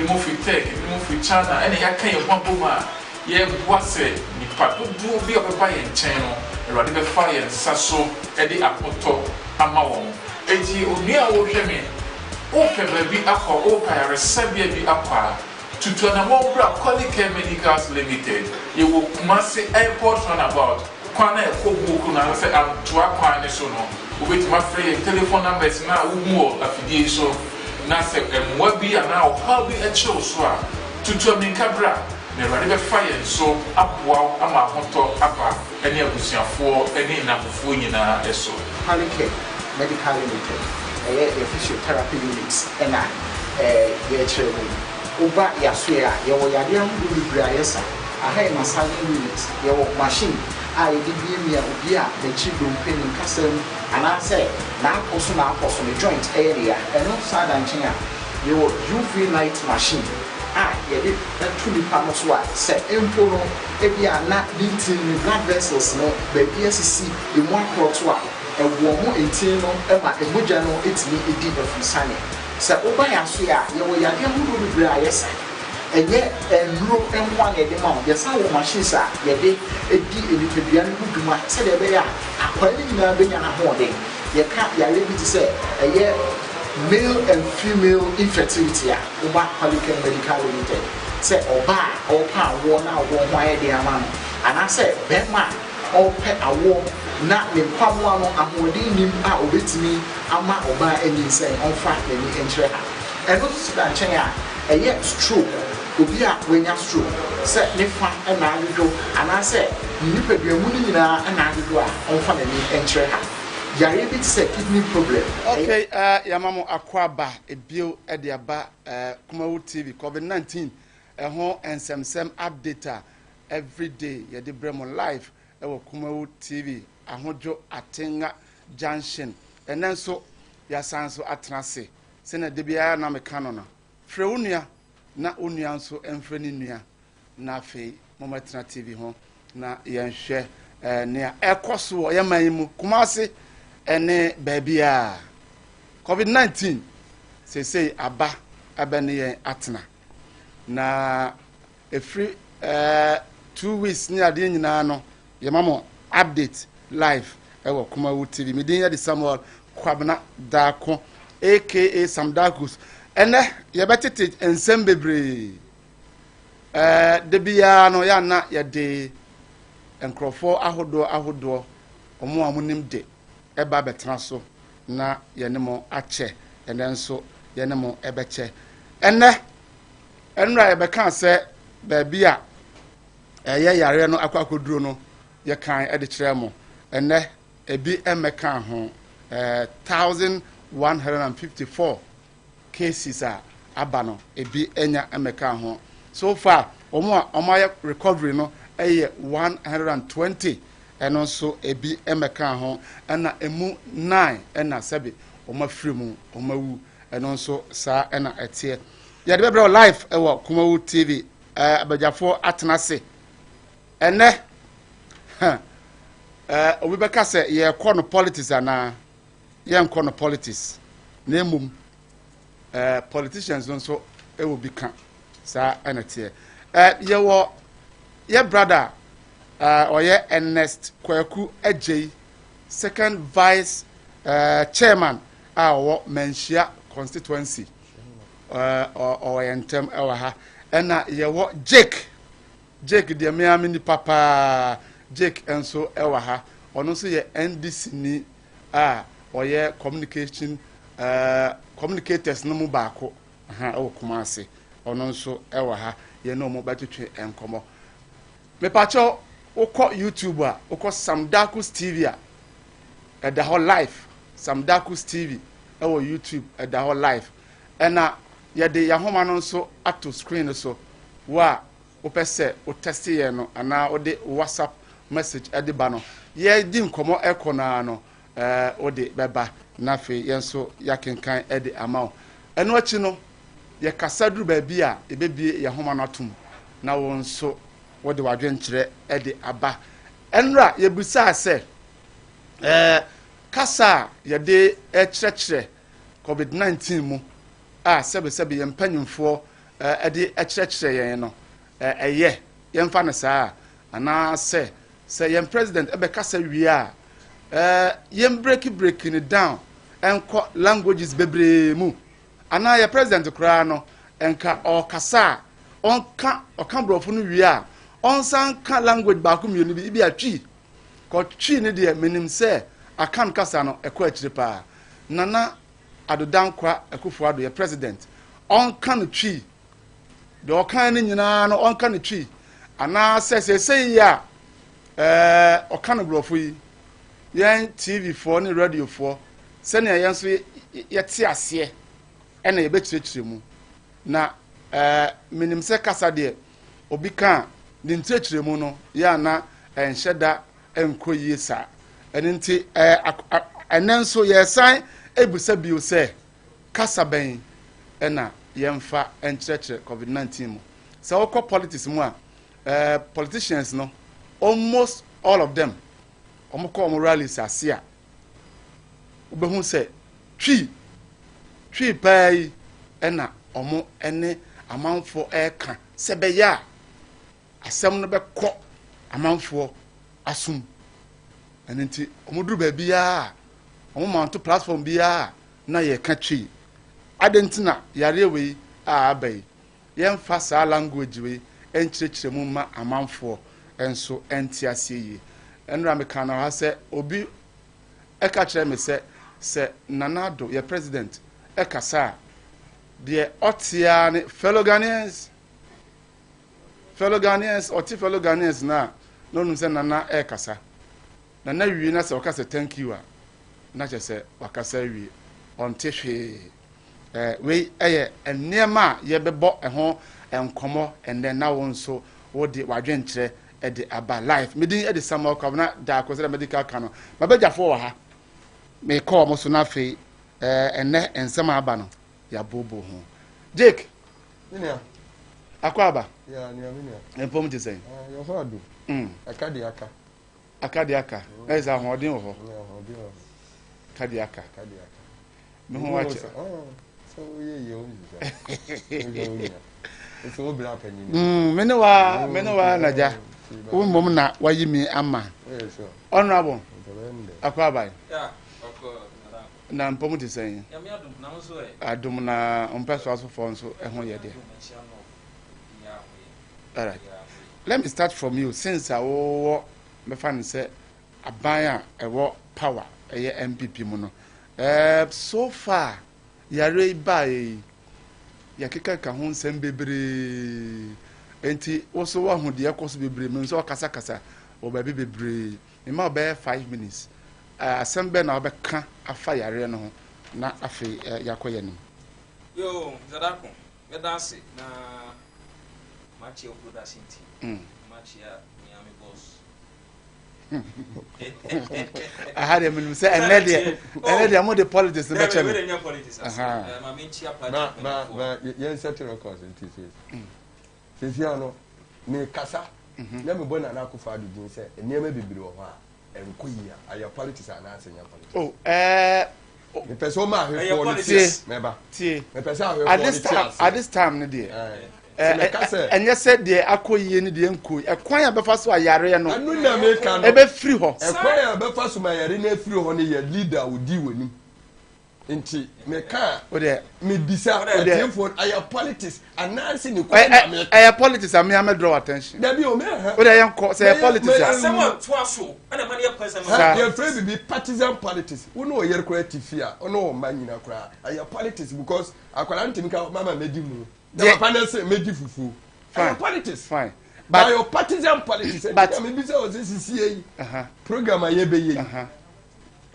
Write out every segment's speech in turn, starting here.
ebinom fi tech ebinom fi China ɛna yɛaka yɛn ho abom a yɛboa sɛ nipa dodoɔ bi a ɔbɛba yɛn nkyɛn no Awurade bɛfa yɛn nsa so de akotɔ ama wɔn enti onua a wɔhwɛ me wopɛ baabi akɔ wopɛ ayaresabea bi akɔ a tutu anamɔ bra Qualicare Medicals Limited yɛwɔ Kumasi Airport Runabout kwan na ɛkɔ buku na sɛ antoa kwan ne so no wobɛtumi afrɛ yɛn telephone numbers na womu wɔ afidie so na sɛ mmoa bi anaa ɔhaw bi akyerɛw so a tutu aminka bra na Awurade bɛfa yɛn so aboa ama ahotɔ aba ne abusuafoɔ ne nnafofoɔ nyinaa ɛso. Qualicare Medical Limited ɛyɛ physiotherapy units ɛna yɛkyerɛ mu oba yasoɛ a yɛwɔ yadeɛ ahodoɔ bebree a yɛsa aha yɛ massaging unit yɛwɔ machine a yɛde biemia obi a n'akyi dompe ne nkasam anaasɛ n'akɔ so ne joint ɛyɛ deɛ ɛno saa da nkyɛn a yɛwɔ UV light machine a yɛde ɛto nipa no so a sɛ mpo no ebi a na ne ntin ne blood vessels no baabi asisi emu akorɔto a ɛwɔ ho ntin no ɛma emogya no etumi edi afusane sɛ woba yaso a yɛwɔ yadeɛ ahodoɔ bebree a yɛsa ɛnyɛ nnuro nwa na yɛde ma wo yɛsa wɔ machines a yɛde edi nipadua no ho dwuma sɛdeɛ ɛbɛyɛ a akwa ne nyinaa bɛnya n'ahoɔden yɛka yare bi te sɛ ɛyɛ male and female infertility a woba Qualicare Medical Limited sɛ ɔba a ɔpɛ awoɔ na awoɔ ho ayɛ de ama no anaasɛ bɛrima a ɔpɛ awoɔ na ne mpaboa no ahoɔden nim a obetumi ama ɔbaa ani sɛ ɔmfa n'ani nkyerɛ ha ɛno nso da nkyɛn a ɛyɛ stroke obi a wanya stroke sɛ ne fa ɛna adodwo anaasɛ nipadua mu no nyinaa ɛna adodwo a ɔmfa n'ani nkyerɛ ha yare bi te sɛ kidney problem. Okay, yamamo akwaba ebio ɛde aba Kumawu TV COVID-19 ɛho nsɛmsɛm update every day yɛde brɛ mo live ɛwɔ Kumawu TV ahodwo atenga junction ɛnɛ nso yasan so atenase sɛnɛ de biara na meka no no frɛ wo nua na onua nso ɛmfrɛ ne nua na afei momatena TV ho na yɛnhwɛ nea ɛkɔ so wɔ yɛman mu Kumasi ɛne baabi a COVID-19 sesei aba abɛne yɛn atena na efiri 2 weeks ne adeɛ nyinaa no yɛmamo update live ɛwɔ Kumawu TV medin yɛ de Samuel Kwabena Dako aka Sam Dakus ɛnɛ yɛbɛtete nsɛm bebree de biara no yɛ na yɛde nkurɔfoɔ ahodoɔ ɔmo a monim de ɛba bɛtena so na yɛne mo akyɛ ɛnɛ nso yɛne mo ɛbɛkyɛ ɛnɛ ɛnura yɛbɛka sɛ baabi a ɛyɛ yare no akɔduro no yɛkan ɛde kyerɛ mo ɛnɛ ebi ɛmɛka ho 1154 cases a aba no ebi enya ɛmɛka ho so far ɔmo ayɛ recovery no ɛyɛ 120 ɛno nso ebi ɛmɛka ho ɛna emu 9 ɛna sɛbi ɔmo afiri mu ɔmo awu ɛno nso saa ɛna ɛteɛ yɛde bɛbrɛ live ɛwɔ Kumawu TV abadwafoɔ atenase ɛnɛ obi bɛka sɛ yɛkɔ no politics ana yɛnkɔ no politics na emum politicians nso ɛwɔ bi ka saa ɛna teɛ yɛwɔ yɛ brother ɔyɛ Ernest Kwaku Ajay second vice chairman a ɔwɔ Manhyia constituency ɔyɛ ntɛm ɛwɔ ha ɛna yɛwɔ Jake deɛ meame ni papa Jake enso ɛwɔ ha ɔno nso yɛ NDC ni a ɔyɛ communicators no mu baako ɛwɔ Kumasi ɔno nso ɛwɔ ha yɛ no mo batwetwe enkomo mepacho wokɔ YouTube a wokɔ Sam Dakus TV a ɛda hɔ live Sam Dakus TV ɛwɔ YouTube ɛda hɔ live ɛna yɛde yahoma no nso ato screen so wa wopɛ sɛ wo test yɛ no ana wode WhatsApp message ɛde ba no yɛdi nkɔmɔ ɛkɔ na no wode bɛba na fe yɛnso yakenkan ɛde ama wo ɛno akyi no yɛkasa duru baabi a ɛbɛbie yahoma no atom na wo nso wode wadwenkyerɛ ɛde aba ɛnra yɛbusaa sɛ kasa yɛde ɛkyerɛkyerɛ COVID-19 mu a sɛbesɛbe yɛmpanyimfoɔ ɛde ɛkyerɛkyerɛ yɛn no ɛyɛ yɛmfa no saa anaa sɛ yɛn president ɛbɛkasa wie a yɛn break it down ɛnkɔ languages bebree mu anaa yɛ president koraa no ɛnka ɔkasa a ɔka borɔfo no wie a ɔnsan ka language baako mmienu bi atwi kɔtwi ne deɛ menim sɛ aka no kasa no ɛkɔ akyire paa Nana Adodankwa Akufo-Addo yɛ president ɔnka no twi deɛ ɔka no nyinaa no ɔnka no twi anaa sɛ yi a ɔka no borɔfo yi yɛn TV foɔ ne radio foɔ sɛnea yɛn nso yɛte aseɛ ɛna yɛbɛkyerɛkyerɛ mu na menim sɛ kasa deɛ obi ka ne nkyerɛkyerɛ mu no yɛ ana ɛnhyɛ da ɛnkɔ yie saa ɛno nti ɛnɛ nso yɛsan ebusa bio sɛ kasa bɛn ɛna yɛmfa ɛnkyerɛkyerɛ COVID-19 mu sɛ wɔkɔ politics mu a politicians no almost all of them ɔmo kɔ ɔmo rallies ase a wobɛhu sɛ twi paa yi ɛna ɔmo ɛne amanfoɔ ɛka sɛ bɛyɛ a asɛm no bɛkɔ amanfoɔ asom ɛno nti ɔmo duru baabi a ɔmo manto platform bi a na yɛka twi adɛnti na yareɛ wei a aba yi yɛmfa saa language wei ɛnkyerɛkyerɛ mu ma amanfoɔ ɛnso ɛnte aseɛ yie ɛnura meka na ha sɛ obi ɛka kyerɛ me sɛ Nana Addo yɛ president ɛkasa a deɛ ɔtea ne fellow Ghanaians ɔte fellow Ghanaians na onum sɛ Nana ɛkasa Nana wie na sɛ ɔka sɛ thank you a na kyerɛ sɛ wakasa wie ɔnte hwee wei ɛyɛ nneɛma a yɛbɛbɔ ɛho nkɔmmɔ ɛnɛ na wo nso wode wadwenkyerɛ ɛde aba life medin ɛde Samuel Kwabena da akɔsɛ dɛ medical ka no mabɛgyafoɔ wɔ ha mekɔɔ mo so no afei ɛnɛ nsɛm aba no yɛabobo ho Jake akɔ aba mpɔm te sɛn aka de aka ɛsɛ ahoɔden wɔ hɔ ka de aka me ho wakyɛ mene wa naja wo mmom na wayi mi ama honorable akɔ aba na mpɔm te sɛn adom na mpɛ so asofo nso ɛho yɛ deɛ all right let me start from you since awo mefa ne sɛ aban a ɛwɔ power ɛyɛ MPP mu no so far yare bae yakeka ka ho nsɛm bebree enti wo so wa ho de ɛkɔ so bebree me nso kasa wo ba bebree me ma be 5 minutes asɛm bɛ na wobɛka afa yare no ho na afi yakɔyɛ nim yo zadako medase na machi production team machi ya Miami boss I had him say and then I'm the politics the better me politics ma me chia party ma yen set records in TC since you know me kasa na me bona na Akufo-Addo din say enema bibiri wo ho a enko yi a ya politics and answer ya politics the person ma he politics meba tie the person at this time no there and you said the akoyie ni de enko ekwan ya befa so ayare no anu na me ka no e be free ho ekwan ya befa so ayare na free ho ne ya leader odi wani nti me ka o de me bisa for aya politics anansi ni ko na me aya politics am me draw attention da bi o me ha o de yanko say politics someone to aso ana man ya person ya free be partisan politics wo no yer ko atifia o no ma nyina kra aya politics because akwara ntimi ka mama medi mu the panel made fufu fine politics fine but your partisan politics but me be say o say CCA program aye be ye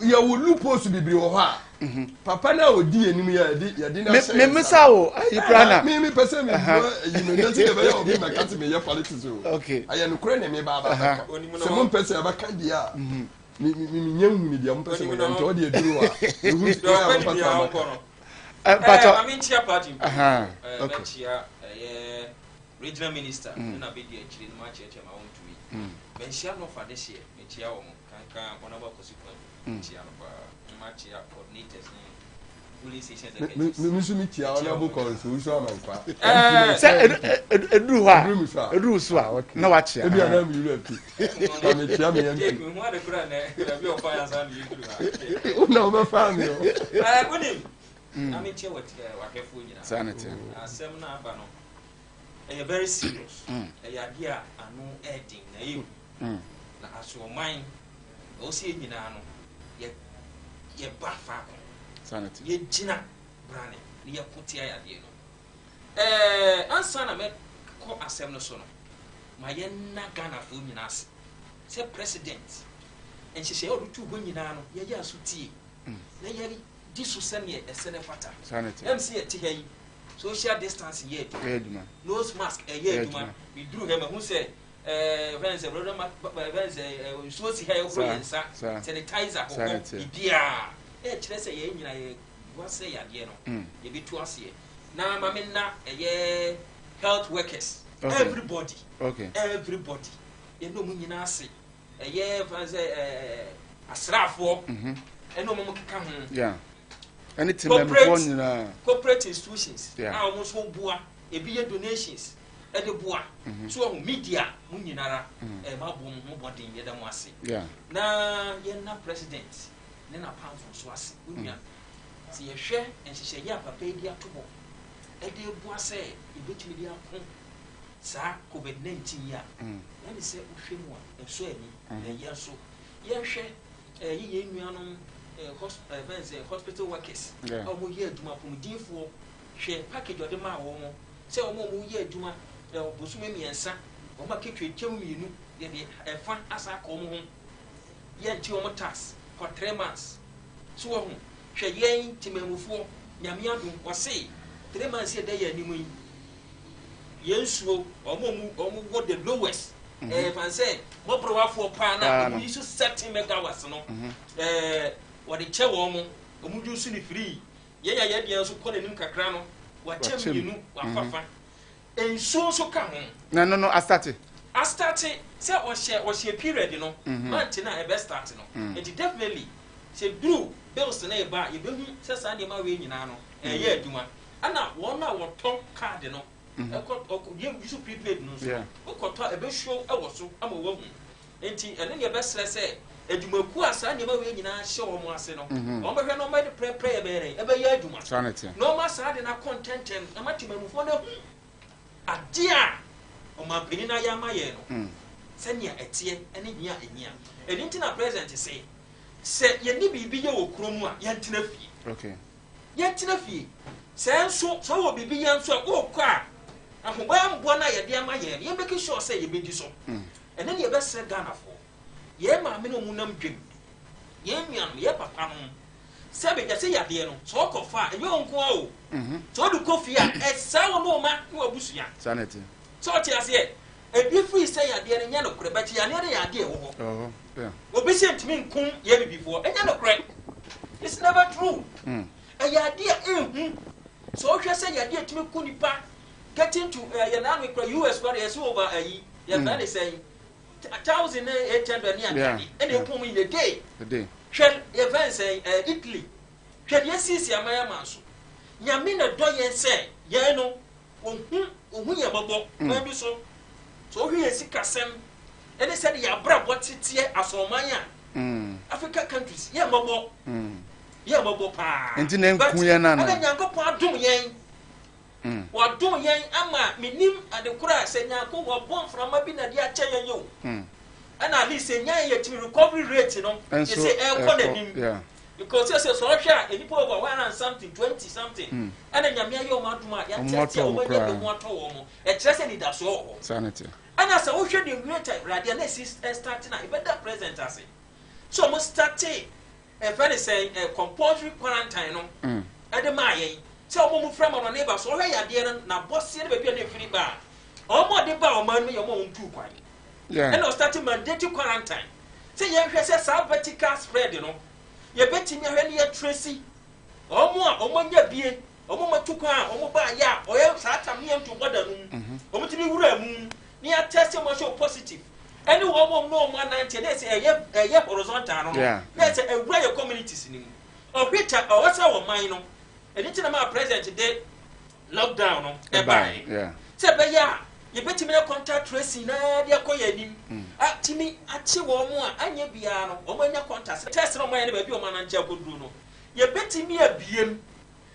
ya wo lupos bibiri wo ha papa na odi enim ya di na me misa o ikrana me person me you know nothing about your be my cat me ya politics o okay aye no kure ne me ba so mo person ya ba ka dia me nyam hu ni dia mo person me nto o de eduru a ehu sto ya ba papa but I mean chia party okay chia regional minister na be dey chiri ma chia ma want to be ben chia no for this year me chia wo kan honorable constituent chia no ba ma chia coordinators police stations me so me tia honorable council so am kwa say eduru ho a eduru so a na wa chia ebi ana mi Europe na me tia me yam me ho ade kura na bi o fire san me eduru ha una o ba fa me o wonim na me tia wakefo nyina sanity asem na aba no e very serious e ya dia anu edin na you na aso man o si nyina no ye ba fa ko sanity ye gina brane ni ye kotia ya de no ansa na me ko asem no so no ma ye na Ghana fo nyina ase se president en hye o rutu ho nyina no ye ya so tie na ye di so se ne e se ne fata sanity MC ye ti he social distance ye eduma nose mask ye eduma we duru he ma hu se venze brother venze so si he ho yensa sanitizer ho bibia kire se ye nyina ye wase ya de no ye bitu ase na ma me na ye health workers everybody ye no mu nyina ase ye venze asrafo no mu keka ho yeah anything member nyina corporate institutions almost so bua e bi ye donations e de bua so media mu nyinara ma bo mu bodin ye da mu ase na ye na president ne na pamfo so ase unia si ye hwe enhyehyɛ ye papa edi atobo e de bua se e betimi di akon sa covid-19 ya na ni se uhwe mu a so ani na ye so ye hwe ye nuanom hospital workers omo ye aduma pomudinfo hwe package ode ma wo mo se omo ye aduma bosume miensa omo ketwe twem mienu ye de efa asa ka omo ho ye nti omo tax for 3 months so wo ho hwe yen timamufo nyame adum wose 3 months ye da ye animu yi yensuo omo go the lowest fan say mo browafo pa na omo isu 30 megawatts no wade che wo mo omuju su ni free ye ya ye de so ko nanim kakra no wa che minu wa fafa enso so ka ho no astarte se o she period no month na e be start no it definitely se dru bills na e ba ye be hu se sa de ma we nyina no ye aduma ana wo na wo ton card no e ko ye use prepaid no so o ko to e be show e wo so ama wo hu enti ene ye be sere se edumaku asa ne ma we nyina hye wo mo ase no o be hwe no ma de prepare e be ya eduma sanity no ma sa de na content em amatimamufo no ade a o ma peni na ya ma ye no se nia etie ene hia ehia eni ntina present se ye ni bibi ye wo kromu a ye ntina fie okay ye ntina fie se nso so wo bibi ye nso a wo kɔ a ahoba mbo na ye de ama ye ye make sure say ye be di so ene ne ye be se Ghana fo ye ma me no munam dwem ye nnuan ye papa no se be gese yade no so kofa enye onko o so du kofi a esa wo no ma no abusuya sanity so ti ase e bi free se yade no nya no kure ba ti ya ne yade e wo ho yeah obi se ntimi nkun ye bibifo enya no kure it's never true e yade e so hwe se yade ntimi kun nipa getting to ye na no kure US kure yes over ayi ye na dey say 1,800 and you in the day. Shell events Italy. Shell yes, see a man so. Yamina do ye say, ye no, ya babo, maybe so. So he is Kasem, and they said, ya bra what it here as Omaya. Africa countries, ya babo, pa. And the name Kuyana, and then Yanko Pa do ye. Wa do yen ama minim adekura se nyanko wo born from abina dia cheyen yo and at least se nyan ye to recovery rate no you say e ko nanim because you say so hwa enipo over 1 and something 20 something and nyame ayo o maduma ya tete o manye be mo ato wo mo e kire se ni da so ho sanity and as wo hwe the great radio na start na e better present as so mo start e friend say compulsory quarantine no e de ma yen se omo mu frama no neighbor so hwe yade na boss ye na be bia na firi ba omo de ba o man me yo mo ntu kwan and no start mandatory quarantine se ye hwe se sa vertical spread no ye betimi hwe ne ye tracy omo nya bie omo matu kwan omo ba ya oye sa tam ne ntu boda no omo timi wura mu ne ya test mo show positive any omo no man 90 na se eye horizontal no na se ewura ye communities ni mu o hweta o wasa wo man no Anything about president today, lockdown, no, yeah. Say, Baya, you bet me a contact tracing, dear Koyanim. To me, at Chihuahua, and ye piano, or when your contact test on my enemy, your man and Jacob Bruno. You bet me a BM.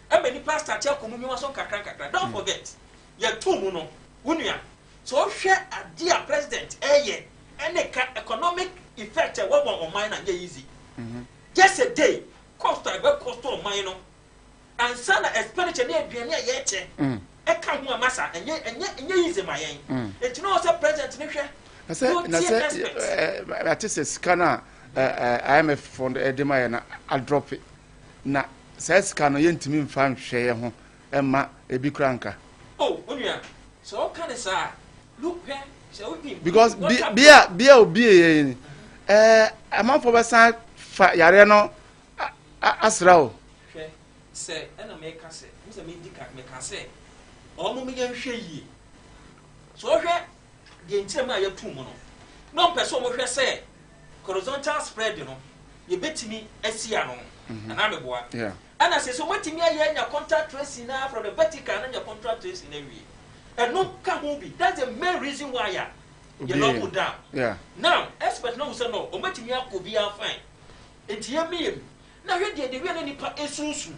I many pastor Jacob, you must don't forget. You're two mono, Unia. So, share a dear president, and the economic effect of one on mine and easy. Just a day, cost of mine. And son expenditure near Biania yet. I come one massa and yet easy my aim. It's no president. I said, that is a scanner. IMF fund Edema and I'll drop it. Now, says scanner yen to me fan share home, Emma, a big cranker. Oh, so can I say, look, because beer, a month for a side, Yareno, Asrao. Say, and I make us say, Mr. Medica make us say, all me and she. So, the interior two mono. No person will say, horizontal spread, you bet me a ciano, and I'm a boy. Yeah. And I say, so what in your contract tracing now from the Vatican and your contract tracing every. And no can be. That's the main reason why you're not put down. Yeah. Now, expert no, so no, or what in your could be fine. It's your meal. Now, you did the real any part is soon.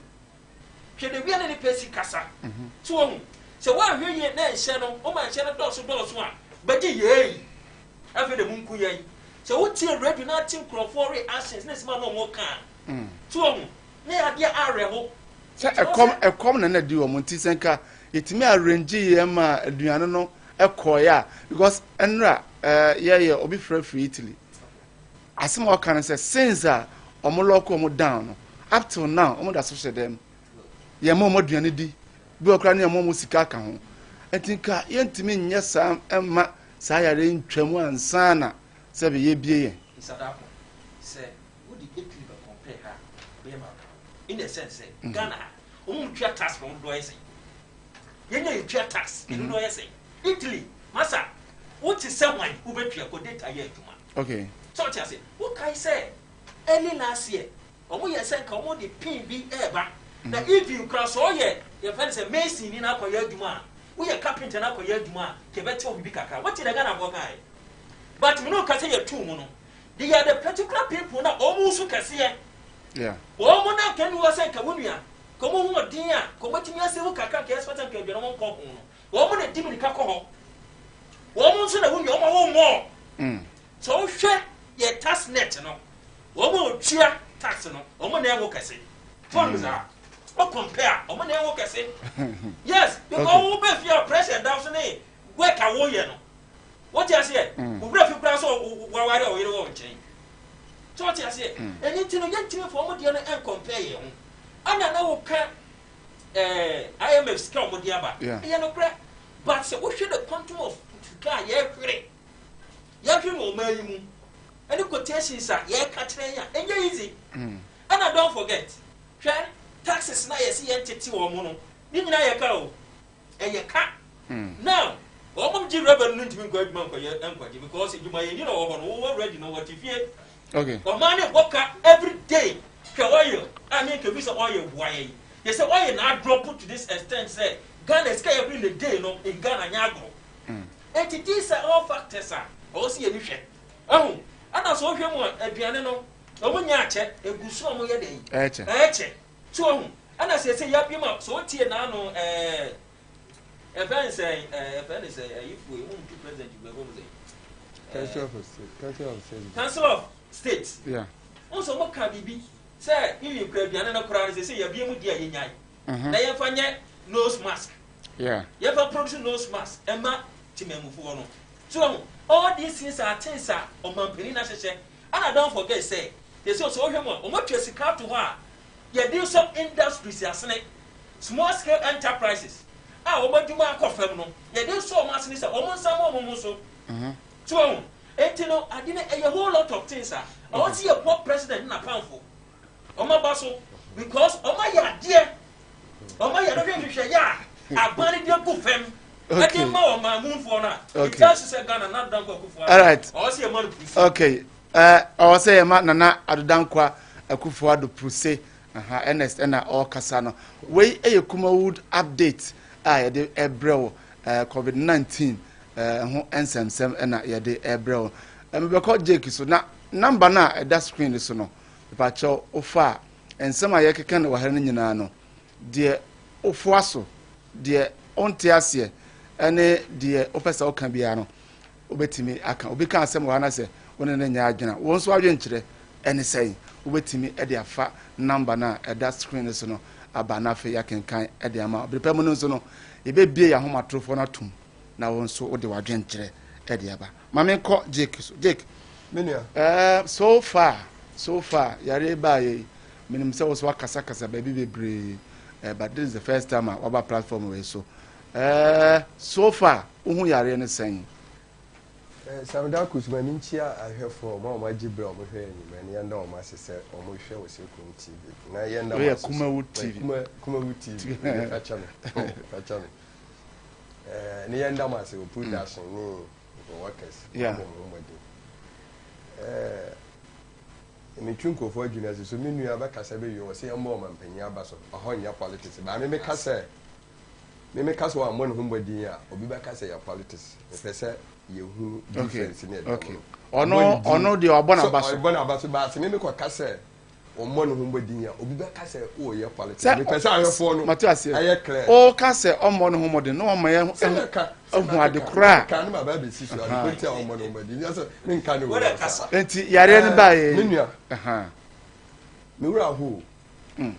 She the real any person casa. So why are you now, Shannon? Oh, my Shannon does one. But ye, after the moon kuye. So what you ready not think for actions next man no more can. So, near dear Arrow. A common and a duo Montisenka, it may arrange Emma Duano a coya because Enra, obi free Italy. As some more can say, since Omoloko down up till now, Omoda social them. Yamomo Duanidi, Buokrania Momusika home. I think Yentimin, yes, Emma Sayarin Tremo and Sana, Sabi ye. Say, would the Italy compare her? In a sense, Ghana, treat tax from Doising. You know, you treat tax in Doising. Italy, Massa, what is someone who bet you a data yet? Okay. So I say, what can I say? Early last year, or we are saying, come on the PB ever. Now, if you cross all year, your friends are mason in our Duma. We are carpenter in our Duma, Quebec will be Kaka. What did I gonna work? But we know Cassia two mono. They are the particular people now almost Cassia. Yeah. Well, Mona can you say Kamunia? Come on, dear, come what you say, Kaka, guess what I can be on Coco. Woman at Dimmy Caco. Woman said, I won't go more. So, share your task net, no. Woman cheer tax, no. Woman never work as it. Follows are. What compare? Woman never work as it. Yes, you go over your pressure down to work a warrior. What you say? Who brought you class or why you won't change? So what you say? Anything you get to me for what you and compare you. And I know IMF scam with the other. Yeah, no crap. But so what should the quantum of guy, you will marry me. And the quotations are, and you're easy. And I don't forget, taxes now, see entity or mono. Didn't I go? And you can't. Now, all the revenue to go for your uncle because you might, already know what you fear. Okay. Or money walk up every day. Oil, I make a piece of oil. Why? They say oil not drop to this extent. Say Ghana is every day, no, in Ghana, Yago. And these are all factors. Also, you share. Oh, and I saw him at Piano. No one yache, a good song of your day. Eche. So, and I say, Yapima, so what here now, events say, if we want to present you, we're going to say. Council of States. Yeah. Also, what can be? Say, if you could be another crowd, they say you're being dear in Yai. They have found nose mask. Yeah. You have a production nose mask, Emma Timemufono. So, all these things are things on Mampelina, and I don't forget, say, there's also him on what you're sick to her. You do some industries, small scale enterprises. What do you want to confirm? You do so much, it's almost some so, I didn't a whole lot of things. I want to see a poor president in a powerful. Oma Basso, because Oma ya dear, Oma ya don't you say, yeah, I buried your good femme. I came more my moon for now. Okay. All right. Okay. I was saying, Nana, I don't quite a Kufuado Prusse, Ernest and all Casano. We a Kumawood update. I the Ebrel COVID-19 nsem and ya de Ebrel. And we call Jake so na number na that screen is no. Pacho ofa and some I can wa hene nyina no. De ofuaso de onte ase ene de opesa o kan bia no. Obetimi aka obi kan asem wa na se wona na nya adwena. Won so adwen kire ene sei obetimi e de afa number na that screen is no abana fe yakenkan e de ama obrepɛ mu no so no ebebie ya homatrofo na tum na won so ode wadwen kire e de aba mame ko Jake so Jake menia so far yare ba ye minim se was wakasa baby bebre but this is the first time our platform we so far uhu yare ne sen Samda kusuma minchia ahwefo ma gibre o hwe ni yenda o ma sese o mo hwe wo Sekum TV na yenda we Kumawood TV Kumawood TV acha me ni yenda ma se o production ni workers me twunko for junior so me nua ba kasa be yo se yamba o mampanya abaso ahonya politics ba me kasa wa mo ne humbadi a obi ba kasa ya politics pese yehu difference in it. Okay. Ono de obona baso. Obona baso ba se me ko kase o mo no humbadi ya obi ba kase o ye politics. Me pese ahefo no. Matias. Aye clear. O kase o mo no humbadi no mo ye hu ade kra. Kan ma ba be si so ade ko ti o mo no humbadi. Ya so me nka no. Enti yare ne ba ye. Me nua. Me wura ho. Me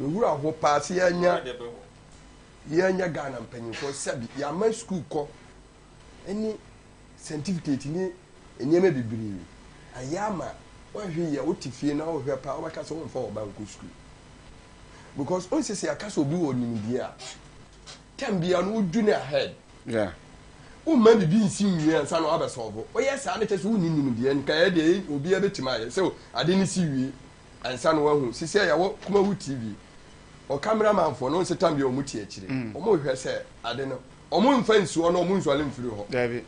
wura ho pass ya nya Ghana mpanyinfo sabi ya ma school ko any certificate ni enyeme bibiri ayama wa hwe ya otifie na wo hwe pa wo baka so won fa wo banku school because on sese akasa obi wo nimdi a tambia no udu na ahead o ma bibi nsi nwie ansa no abesolve o yes a na tese wo nimdi en ka ya de obi abetima aye so ade ni si wie ansa no wahu sese ya wo Kumawood TV o cameraman for no se tambia o muti akire o mo hwe se ade no o mo mfa nsuo no o mo nsuale mfiri ho David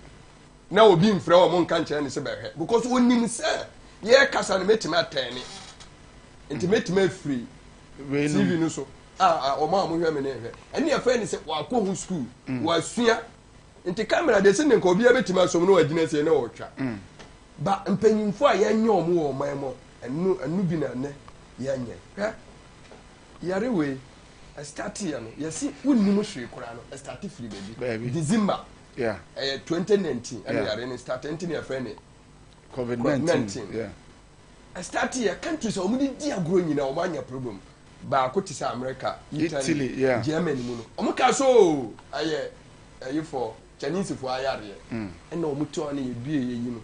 na obi mfra o mo nka nche ne se behwe because onim se ye kasa no metima atani intimatima free TV no so o ma mo hwe me ne hwe ene ya fa ni se wa ko hu school wa sua inti camera de se ne nka obi abetima som no wagina se ne wo twa ba mpanyimfo a yanye o mo wo man mo enu bi na ne yanye hwe yare we I start here no yesi wonnim hwe kora no I start free baby December 2019 and yare ne start enti ne fa ne COVID-19 I start here countries o mu di agro nyina o manya problem ba ko ti sa America Italy Germany mu no o mu ka so aye for Chinese for ayare and o mu to na ye bie yi no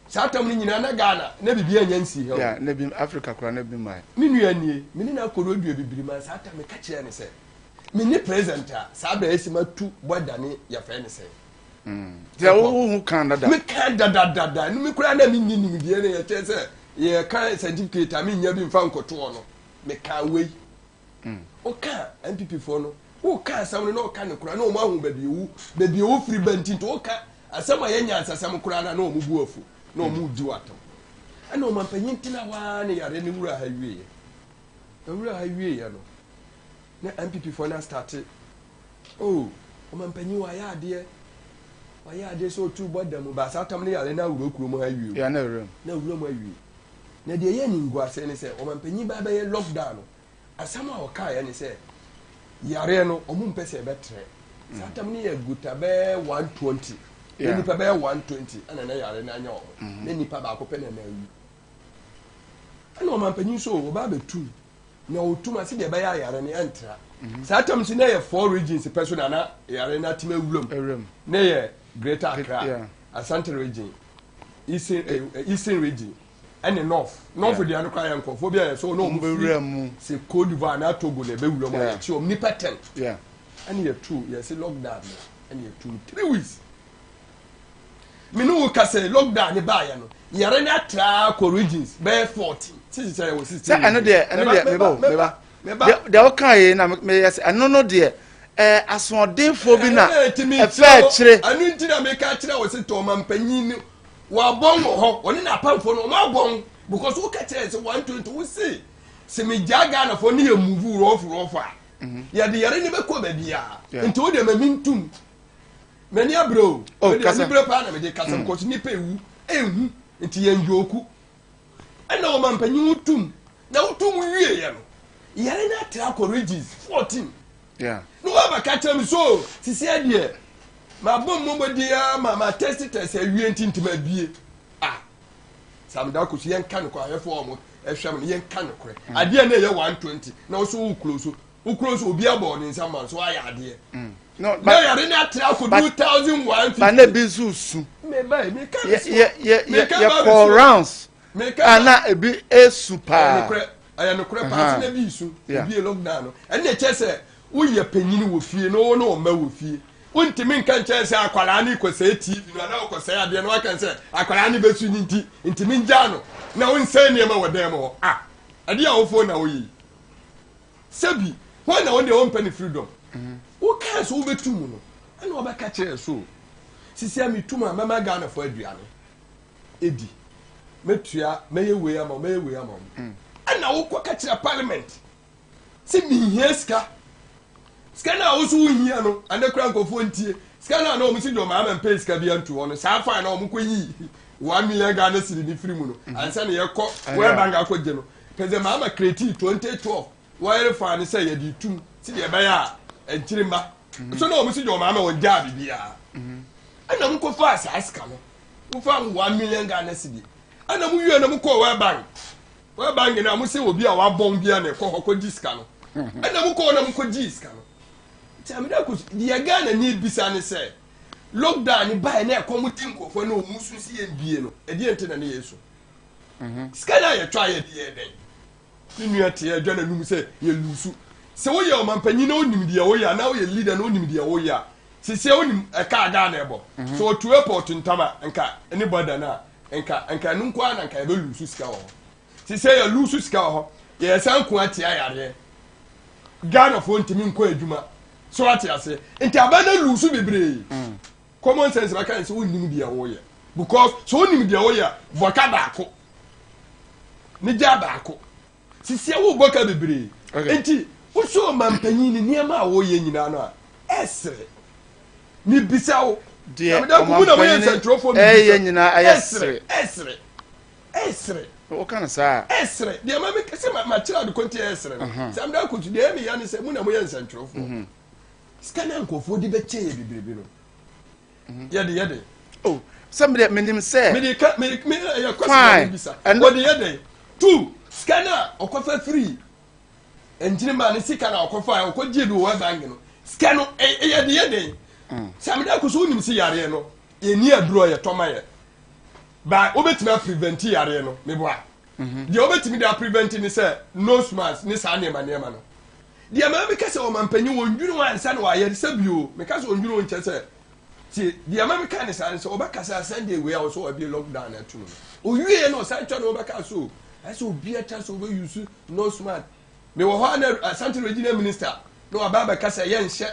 satam ni nyina na Ghana na bibia nyansi he na bi Africa kora na bi mai mi nua nie mi na akoro dua bibiri man satam me ka kire ne se mi ni presenter sa ba esima tu boda ne ya fa ne se dia wo Canada me Canada no mi kura na mi nyinim die ne ye che se ye kan certificate ami nya bi mfa nkoto no me ka wei o ka MPP for no o ka sam no ka ne kura na o ma hu baby ewu free bantin to o ka asam a yenya asasam kura na o mu bu afu na o mu di wato ana o mampanyin tina wa ne yare ne wura ha wie ya no na MPP for na start o mampanyin wa ya ade so tu boda mu ba satam ne yare na wuro kuro mu ha wie ya na wuro mu ha wie na de ye ni ngwa se ne se o mampanyin ba ye lockdown asam a o ka ya ne se yare no o mu mpese betre satam ne ye guta be 120 nipa be 120 ana na yare na anya o na nipa ba ko pe na wi ana o mampanyin so o ba betu na o tuma se de be yare ne entra satam si na ye 4 regions person na yare na tima wulom na ye Greater Accra Asante region Eastern region and the north the anu kwa yankofo bia so no mu se Côte d'Ivoire na Togo na be wulom ya chi omnipotent and you two you say lockdown and you 3 weeks me no ka say lockdown ne ba ya no yare na tra ko regions be 40 sisi say we 60 eno de me ba de o kan ye na me yes eno no de asodefo bi na efa kire anu ntina me ka kire wo se to mampanyin wa bon ho oni na pamfo no ma bon because wo ka kire se 120 wo see se me jaga na fo ne ye move rough ya de yare ne be ko ba bia nti wo de ma mintum mani abro o de ni bro pa na me de kasa ko ni pe wu ehu nti ye njoku ana o mampanyi utum na utum wie ye no yare na tra ko regis 14 no wa ka tell so sisi adie ma bom mo bodia ma test awie ntintima bie sam da ko yen kan ko ayefo o ehwem no yen kan ko ade na ye 120 na wo so ukloso obi abo ni nsama so aya ade no but yare na tra ko 2001 ba na bi susu me kan ye call rounds ana ebi super aya no kure party na bi su obi lockdown no and na chese wo ye panyini wo fie no no ma wo fie untimi nkan chese akwara ni ko se TV no na ko se ade no aka se akwara ni besu ni nti ntimi nja no na won se ne ma wodem ho ade a wo fo na wo yi sebi won na won de won pani freedom wo kan so wo betum no ana wo ba ka kire so sisi ami tuma mama Ghana fo aduane edi metua meye we ama ana wo kwa ka kire parliament si mi hieska skana wo so hia no ande kura nkofo ntie skana na o msi do ma ampe ska bia ntu ono sa fa na o mkoyi 1 million Ghana cedi ni free mu no ansa na ye ko we banga akogye no peze ma ama create 2012 wire fa ni say ye di tum si de ba ya entirima so na o msi do ma ama won ja bibia ana mko fa aska no wo fa 1 million Ghana cedi ana mu yue na mko we bang na mu se obi a wa bon bia na ko hoko diska no ana mko na mko diska no tamida ku dia Ghana ni bisa ne se lockdown ni ba na ko mutin ko fo na omusu si ye bie no e die ntena ne yeso skala ye twa ye die den ni nua te ye dwana num se ye lusu se wo ye o mampanyi na onim dia wo ya na wo ye leader na onim dia wo ya se se onim e ka Ghana ebo so to airport ntama nka any border na nka nu kwa na nka e be lusu ska wo se se ye lusu ska wo ye san ko atia yare Ghana fo ntimi nko adwuma so ati ase nti abana lusu bebre common sense ba kan se wonnim dia wo ye because so wonnim dia wo ya voka baako ni ja baako sisi wo voka bebre nti wo so mampanyi ni niam a wo ye nyina no a esre ni bisa wo dia mampanyi nyina ayesre esre o kana sa esre dia ma me kase ma chira de konti esre sam da ko tu dia me ya ni se mu na mo ye nsantrofo skana nkofo di beche ye bibrebe no yede oh somebody mendim say me ya kwasa bisa what yede two skana okofa free enjini ma ne sika na okofa okoje bi wo bang no skano yede samida ko so unim si yare no eni aduro ye toma ye ba obetima prevent yare no me boa de obetimi da prevent ni say nose mask ni sa ne ma no dia ma me kase o mampanyi wondwunu ansa na wa yare sabio me kase wondwunu nche se ti dia ma me kan sa se obakasa Sunday we a so obi lockdown na tu no owie no sa twa no obaka so ase obi ata so we use no smart me wo ho na Central Regional Minister no ababa kase ye nhye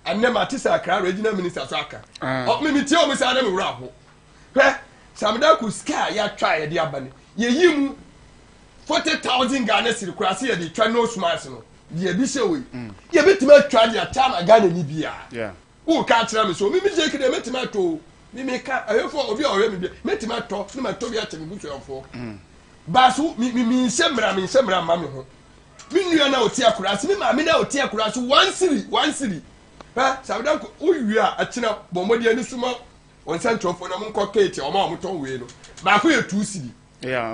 anema atisa akra Regional Minister so aka o me tie o me sa na me wura ho hwe samda ku ska ya twa ye dia bane ye yimu 40,000 Ghana cedi kurase ye di twa no smart no ye bi se we ye betima twa dia time Ghana ni bia wo ka tira me so mi je kide metima to mi ka ayefo obi ore mi bia metima to na ma to bia temi buso yofo ba so mi nsembra ma me ho mi nua na oti akurase mi ma me na oti akurase 1 cedi ha sabda ko owi a akina bomodi ani suma on santrofo na monko kete o ma mo ton we no ba ko ye 2 cedi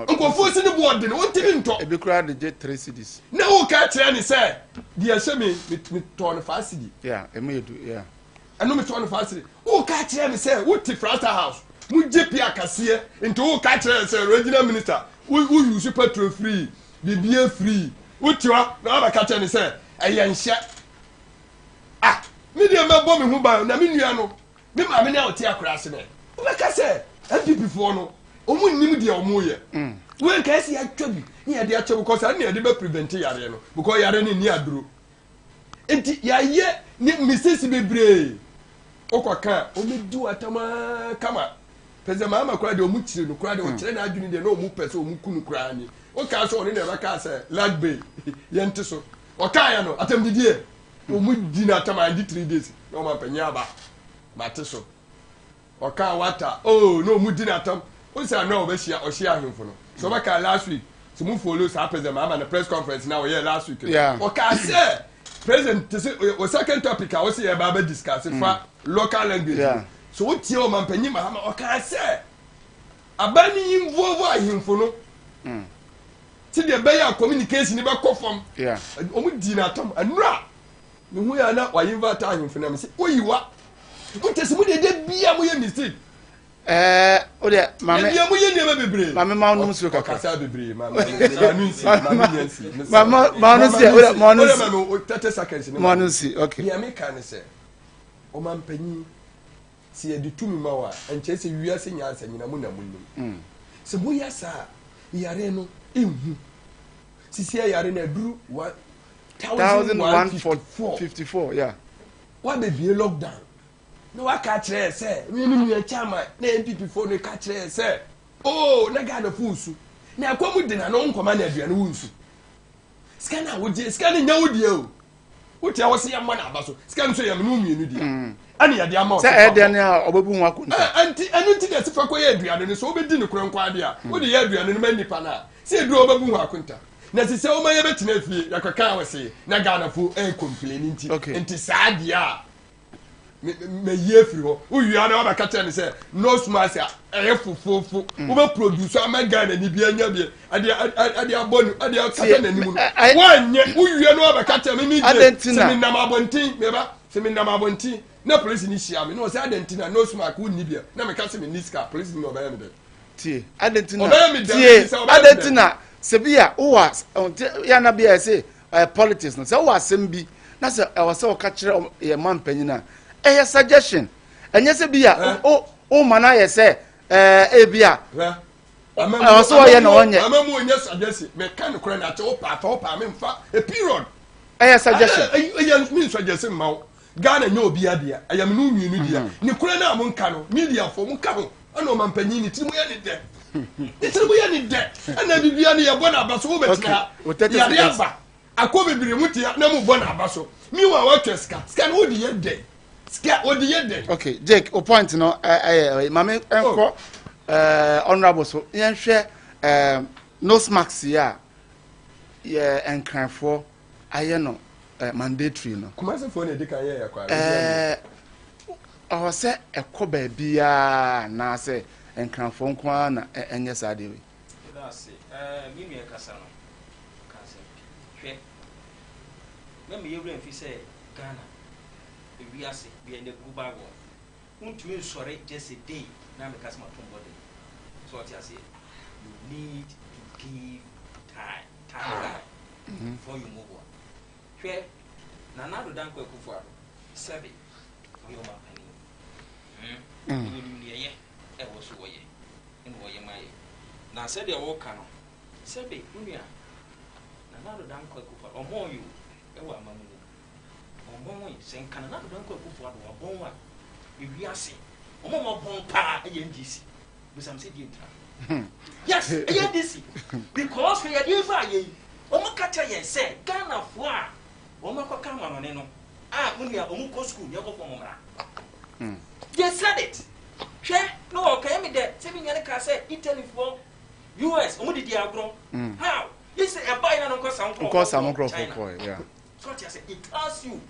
nkofo si ni board no ontimi nto e be kura de 3 cedis na wo ka tira ni say dia se mi ton 5 cedi e mo yedu anu me ton 5 cedi wo ka tira ni say wo ti Frata House mu jepi akase nto wo ka tira say Regional Minister wo use petrol free bibie free wo tiwa na ba ka tira ni say eye nhye me dia mebo me hu ba na me nua no me ma me na oti akurase ne wo be ka say FPP fo no omu nim dia omu ye we ka si atwa bi ni ya de ache because na ya de be prevent yare no because yare ni aduro enti ya ye ni misisi bebre okwaka o medu atama kama pese mama kura de omu chire no kura de o chire na adwuni de na omu pese omu kunu kura ni okay so oni never ka say lag bay yente so okay ya no atam didie o mu di na atam andi 3 days no man panya ba mate so okay water oh no mu di na atam o say no be hia o hia ahemfo no so ba ka last week so mu follow sa president ma na press conference now yeah last week okay say president o second topic I was say ba discuss for local language so what tie o man panyi ma okay say abani involve ahemfo no ti de be ya communication ni be ko fam omu di na atom anura me hu ya na wa invite ahemfo na me say oyiwa o tese mu de bia mo ye mistake o de mama bia mo ye ne bebre mama ma onum so kaka kasa bebre mama anunsi mama nyansi mama onunsi o de mama onunsi o 30 seconds ni mama onunsi okay bia me kan say o man panyi si edi tumi ma wa enche se wiase nyansa nyina mu na munnim se bo yasa yare no ehu sisi yare na duru 1154 yeah wa be bie lockdown no wa ka kire se mi chama na MPP fo no ka kire se oh na ga na fusu na akwamu dina no nkoma na aduane wunsu scanner wo je scanner nya wo die o wo tia wo se ya ma na abaso scanner so ya me no mienu die ani ya dia ma o se ede na obabu hu akunta anti anu ti de se fa koye aduane no so obedi ne kro nkwa de a wo de ya aduane no manipa na se edu obabu hu akunta na se o ma ye betina fie yakaka wo se na ga na fo complain nti saa dia me ye firi ho wo wi ana ba ka tell say no smart fufu wo be produce ama ga na ni bia nya bia ade abonu ade kata na ni mu wanye wo wi ana ba ka tell me ni je se me nam abontin me ba se me nam abontin na police ni shia me no say adentina no smart wo ni bia na me ka se me niska police ni obaya me de tie adentina se bia wo ya na bia say politics no se wo asem bi na se wo se wo ka kire ye man panyina suggestion enye se bia o mana ye se bia so ye no onye amamu onye suggestion me kan kora na che o pa me mfa a period suggestion me suggestion ma Ghana nya obi adia ayam no nwinu dia ni kora na mo nka no media fo mo ka ho ana o mampanyi ni timu ye ni de timu ye ni de ana bibia ni ye bona abaso wo betina ya riaba akobebire mutia na mo bona abaso mi wa wa teska scan wo di ye de okay Jake o point no mama enko honorable so yen hwe no smacks ya enkranfo aye no mandatory no kuma se fo na edika ye ya kwa o se ekoba bia na se enkranfo nko na enye sade we that's mi me kasa no kasa hwe me yewre mfi se Ghana we are sick, we are in the Gubago. Won't you sorry just a day? Now, because my body. So, what I say, you need to give time before you move on. Where Nanado Danko Kufa, Sabi, for your money. I was away in Wayamay. Now, said the old canon. Sabi, Unia Nanado Danko Kufa, or more you, ever mamma. Omo sen kana na do nko kufu ado abon wa ewi ase omo mo bon pa NDC be some say di entra yes NDC because we are dey fa ye omo kacha ye say Ghana fo a omo ko ka ma no muni a omo ko school ye ko fo mo mra they said it she no okay me there say me nyane ka say Italy for US omo di agro how you say e buy na no ko sam ko yeah so I say it tells you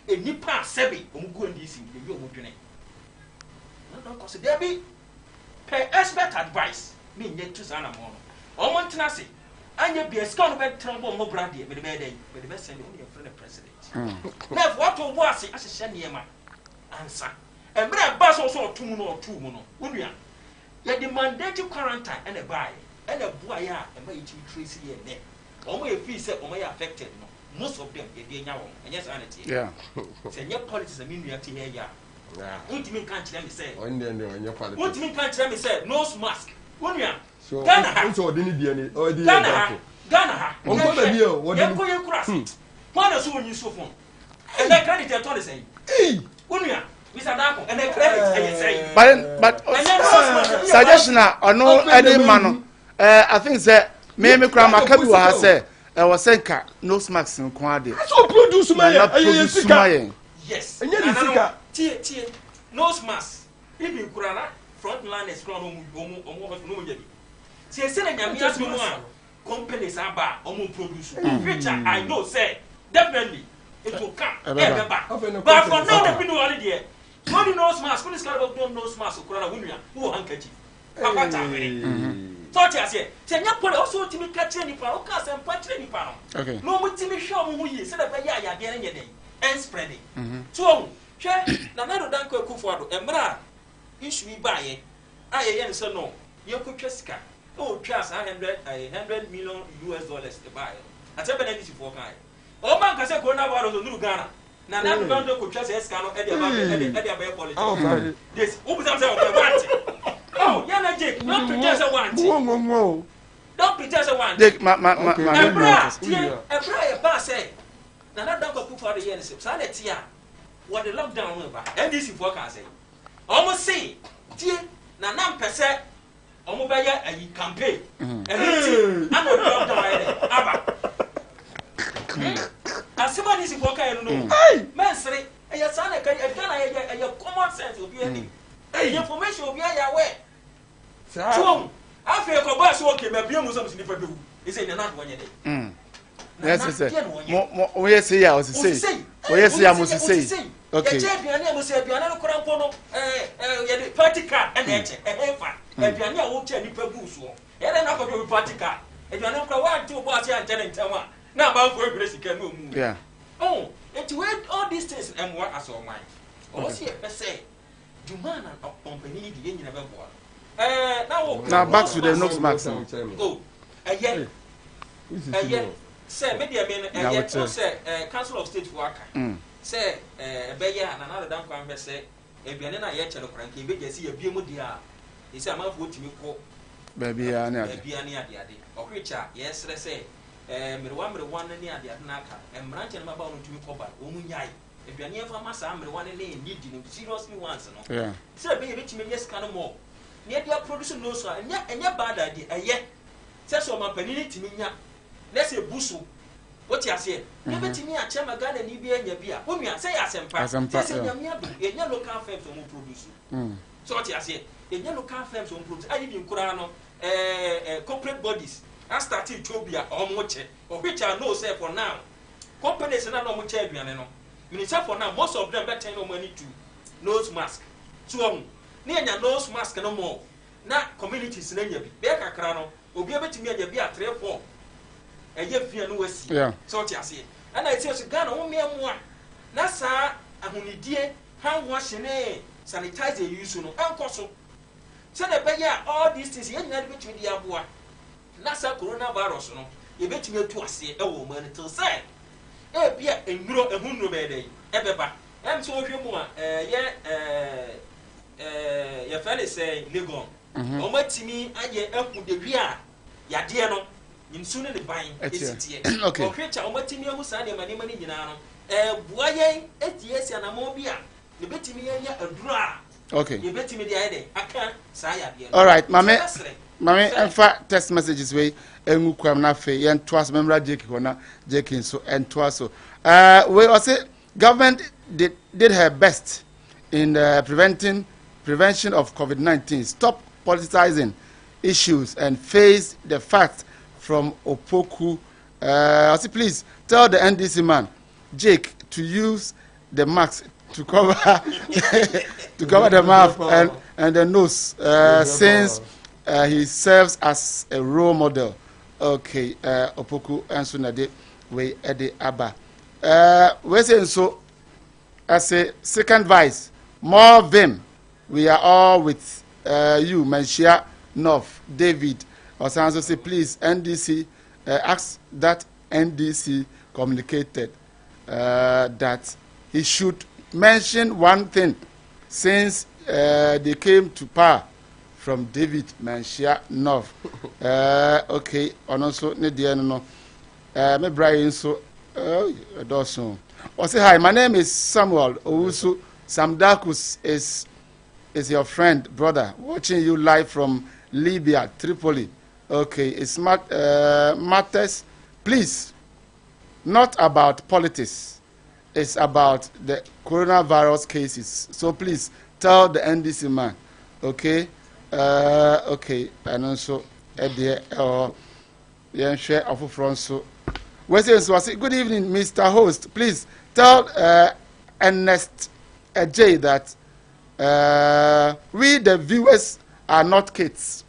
a nipa sebi omugu NDC dey you omudwene no don cause there be per expert advice me nye to sana mo no omo ntena se anya bi eska no be trambo mo brand e be dey be dey send on your friend the president na what to bo ase ahye niema answer emre ba so otumu no onua ye the mandatory quarantine and a buy and a boy ya e ma yichi trace here ne omo e feel say omo ya affected no most of them they nya won and yes sanity say nya politics mean we here ya what mean can't let me say on the nya politics what mean can't let me say no mask onua so Ghana so odini die ni odi Ghana ha onko ba bi o odini ko ye kura why na so onyi so phone and the credit e to the say onua Mr. Dako and the credit say but suggestion ono any man I think say me kura makabi wa ha say e was say ka nose mask nko ade so produce ma ya yes enye di sika tie nose mask ibi kura na front liners kura no mo je bi tie se na nyame aso a companies aba omo produce future I know say definitely it will come back but for now the people already there nobody knows mask police car don't know mask kura na wunia who handkerchief papa ta thought you say tenya pole also timi ka kire nipa o ka sem pa kire nipa no okay no mo timi hwe o mo yi se da ba ya ya de na nye den and spreading so hwe na na do dan ko Akufo-Addo emra issue bi ba ye aye ye nso no ye ko twesika o twa sa 100 million US dollars e ba ye atebe na disi for kan o man ka se coronavirus no Ghana na na do dan ko twesa esika no e de ba e politics this o bi sam say o pe want oh, yeah, Jake. Don't pretend to want it. Don't pretend to want it. Jake, my. A boss say. Now that don't go for the years. So let's see what the lockdown over. And this is what I say. Almost say, dear, now percent. Almost by a campaign. And I'm not lockdown. As somebody is walking, I don't know. Man, say, your son, a common sense will be any. Information will be aware. So, after a cobas walking, maybe almost something for you. Is it not 1 day? Yes, we say, I was say, yes, I must say, okay. Party card and a heifer, and you are not watching any pebbles. And then I go party card, and you are not one to watch and telling someone. Now, about for a place you can move. Yeah. Oh, it's where all these things and what as all mine. Or see, let's say. Man and company the engine never bought. Now back to the nose mask. Oh, a year. Say, maybe I mean, say, Council of State worker. Say, Bayer and another down converse say, if you're not yet a cranky, but you see a Biomudia. It's a month what you call baby, I know. Or creature, yes, let's say, one near the Naka, and branching about to me for Umunyai. If you are near from us, I'm the one in need you seriously once. Yeah. So, be rich me, yes, kind of more. Near the producing no, sir, and yet bad idea, and yet, says so my penny to me. Let's say Busu. What you say? Never to me, a chama gun and you be in your beer. When you say, as I'm passing your local firms on produce. So, what you say? In your local firms on produce, I live in Kurano, corporate bodies. I started Tobia or Moche, or which I know, say for now. Companies are not much champion. Minister for now, most of them better no money to nose mask. So, near your nose mask no more. Now, communities in your Becca Crano will be able to me and be at 3 or 4. A year fear no see. Yeah. So, I say, and I say, Ghana, one mere one. That's a dear hand washing, sanitize the use no uncle. So, the all these things, you're not between the abua. Nasa coronavirus, no, you bet me to say a woman till say. Bia enuro ehunu be dey ebeba em so hwe mu a ye fele say legon o matimi aye eku de wi a yade no nyinsu ne ban esitie o hwecha o matimi ahu sa de mane mane nyina no bua yen etiesi anamo bia ne betimi yenya aduru a okay ye betimi de aye dey aka sa yade all right mame enfa text messages we engu kwam na fe yen toas memra Jake hona Jake so en toaso we also government did her best in prevention of COVID-19. Stop politicizing issues and face the facts from Opoku. Also please tell the NDC man Jake to use the mask to cover to cover the mouth and the nose since he serves as a role model. Okay, Opoku Ansunade we Ede Abba. We say so as a second vice, more vim. We are all with you, Manshia North, David. Also say please NDC ask that NDC communicated that he should mention one thing since they came to power from David Manshia North. Okay, and also no me Brian so Dawson. I say hi, my name is Samuel Owusu. Samdakus is your friend, brother, watching you live from Libya, Tripoli. Okay, it's matters, please, not about politics. It's about the coronavirus cases. So please tell the NDC man. Okay, okay, and also at the share of front. So, good evening, Mr. Host. Please tell Ernest J that we the viewers are not kids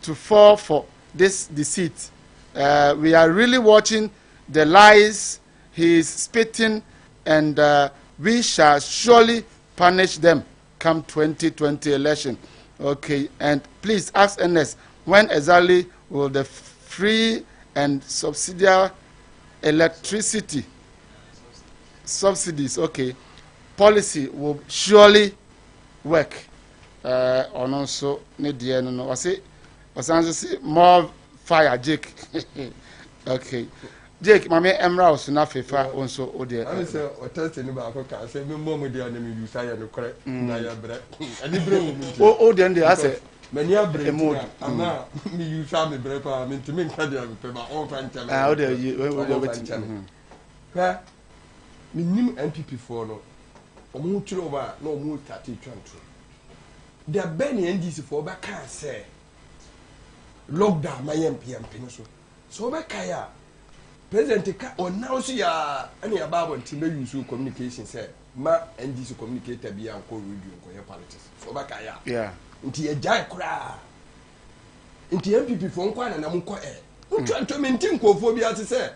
to fall for this deceit. We are really watching the lies he is spitting, and we shall surely punish them come 2020 election. Okay, and please ask Ernest, when exactly will the free and subsidiary electricity subsidies, okay, policy will surely work? On also need no, I say, more fire, Jake. Okay, Jake, Mammy Emra was not fair also. Oh dear, I say, or testing about I say, no more with the enemy you say, and correct. Oh, then I say, many are brave. I'm not me, you found me brave. I mean, to me, my own friend. How dare you? Where me new MPP for no, or move to over, no move 30 country. There are many NDC for back, can't say. Lockdown, my MPM Peninsula. So back here, President or now see any about when Timber use communication said, Ma NDC communicator be uncle radio your politics. So back here, yeah, into a giant cry. Into MPP phone quan and I'm quite who trying to maintain cophobia to say.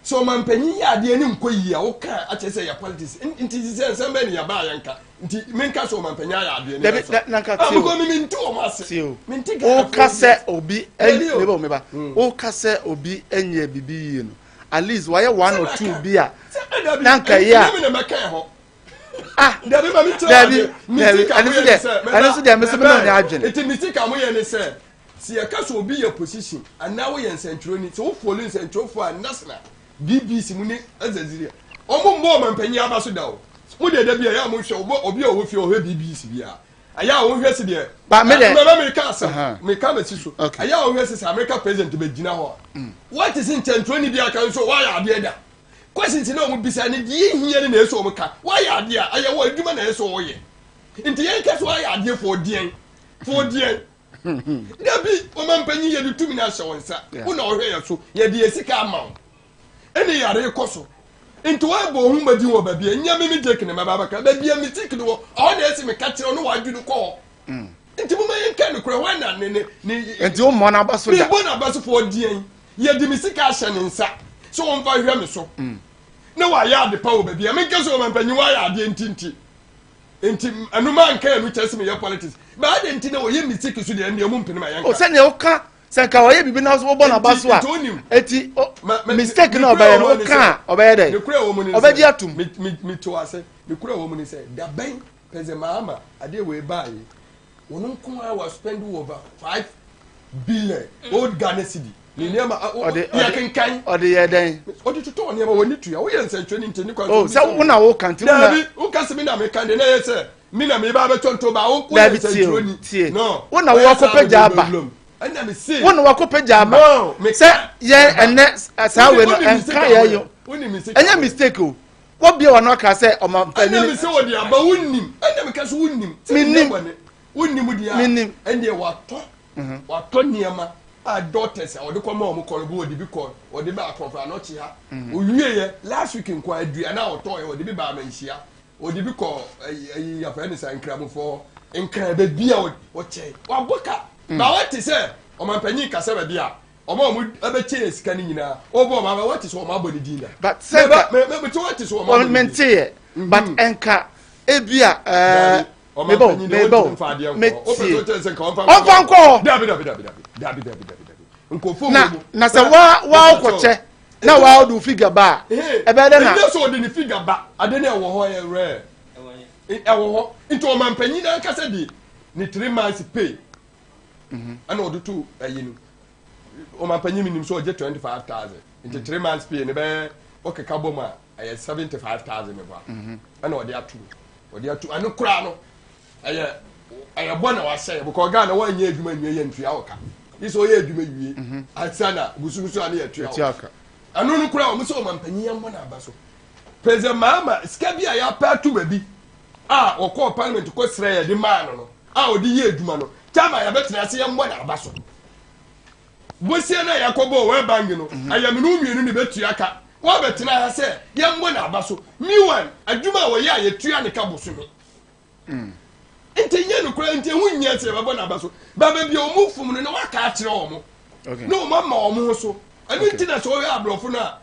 So man penny ya the enum ko yi okay I say your politics into somebody ya ba yanka nti menka so man penny ya de nanka ti o mi mintu o mase minti o ka se obi lebo meba o ka se obi enye bibi yi no at least why 1 or 2 bi a nanka ya ah dabi ma mi tell dabi ani so de me so me no nya adwene iti mitika mo ye ne se si ya ka so obi your position and now we en centroni so follow centro for national BBC muni azaziria omo mbo mampanyi abaso dawo mu de bia ya mo hwe obi a wo fi o hwe BBC bia aya wo hwe se de ba me de America asa me ka meti so aya wo hwe se America president be gina ho what is in centroni bia kan so why ade da questions na omo bisa ne die hia ne eso omo ka why ade a aya wo adwuma na eso wo ye nti yen ka so why ade for dien dabi o mampanyi ye du tumi na hye wonsa wo na o hwe ye so ye de esika ama any yare koso into wa bo hu madi wo babia nya me take ne mababa ka babia me take no o na esi me ka kire no wa dwunu ko into mo mayen kan no kura wan na ne enti o mo na baso da me bo na baso for dien ye di me sika hye ne nsa so won fa hwe me so na wa ya de pa wo babia me nke so man panyi wa ya de enti anuma nka enu chese me ye politics ba de enti na wo ye me take so de ne mo mpene ma yanka o se ne o ka senka oye bibi na so bo na baso a eti mistake na obeye no ka obeye dey obeji atum me to ase me kura wo mu ni say da ben peze mama ade we buy wono nko a was spend over 5 billion old Ghana cedi ni niam ya kenkan ode ye den ode tuto niam woni tuya wo ye nsantweni nteni kwa oh se wona wo kan ti wona wo ka se mi na me kan de na ye se mi na me ba be tonto ba wo ye nsantweni no wona wo kopeja aba and me say wona wo kopeja aba se ye ene asa we no enka ye yo enya mistake o wo bia wa no ka se o ma pani me say wo dia ba wonnim enya me ka so wonnim wonnim dia ende wato niema a daughters o de ko ma o mo ko bo de bi ko o de ba akonfa no chi ha o wie ye last week nko adua na o to ye o de bi ba manhia o de bi ko ya fa ni san kra mo fo nkra be bia o che wa boka ba what say o man panyi kasa ba bia o ma mu abeche esika ni nyina o bo ma what say o ma body dinda but say me to what say o ma mentie but enka ebia mebo na se wa okoche na wa do figure ba e be de na e so de ni figure ba ade na ewo ho ye rare ewo ho into o man panyi na kasa di ni 3 months pay ana o do to ayinu o man panyi minim so o je 25000 into 3 months pay ne be o keka boma ay 75000 me ba ana o de atu anu kura no aye bona wa say because Ghana wa nya adwuma nwie ye ntua woka This way, you may be. Ansana, Bususu, and Yatuaka. I don't know who saw my penny and one abaso. President Mama, Scabby, I appear to baby. Or call Parliament to cost the man. The year, Dumano. Tama, I bet I see one abaso. Bosiana Yakobo, where bangino. I am no me in the Betiaka. What better I say, young one abaso. Me one, a Juma or ya, a triana cabosuno. Ente yenu kura ente wunya se baba na baso baba bi o mu fum no wa ka akire o mo no mama o mo so ani ntina so ya abrofo na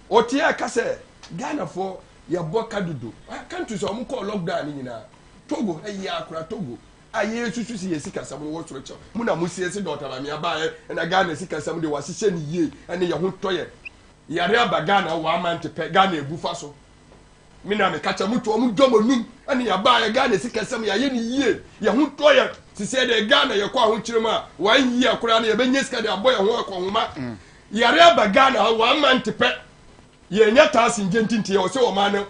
o tie aka se Ghana for ya boka dudu country so mo call lockdown ni nyina Togo ayi akura Togo aye susu si yesika sam wo so cho mu na mu sie se dota ba mi aba na Ghana sika sam de wasihye ni ye ene ye ho toye yare aba Ghana wa amante pe Ghana ebufa so mina me kacha mutu omu domo num ani ya ba ya Ghana sikasam ya ye ni yie ya hu toye ti se de Ghana ye kwa hu kirema wa yi akura na ye benye sika de aboye ho akonhoma yare aba Ghana wa man tepe ye nya tasi ngentinti o se o ma na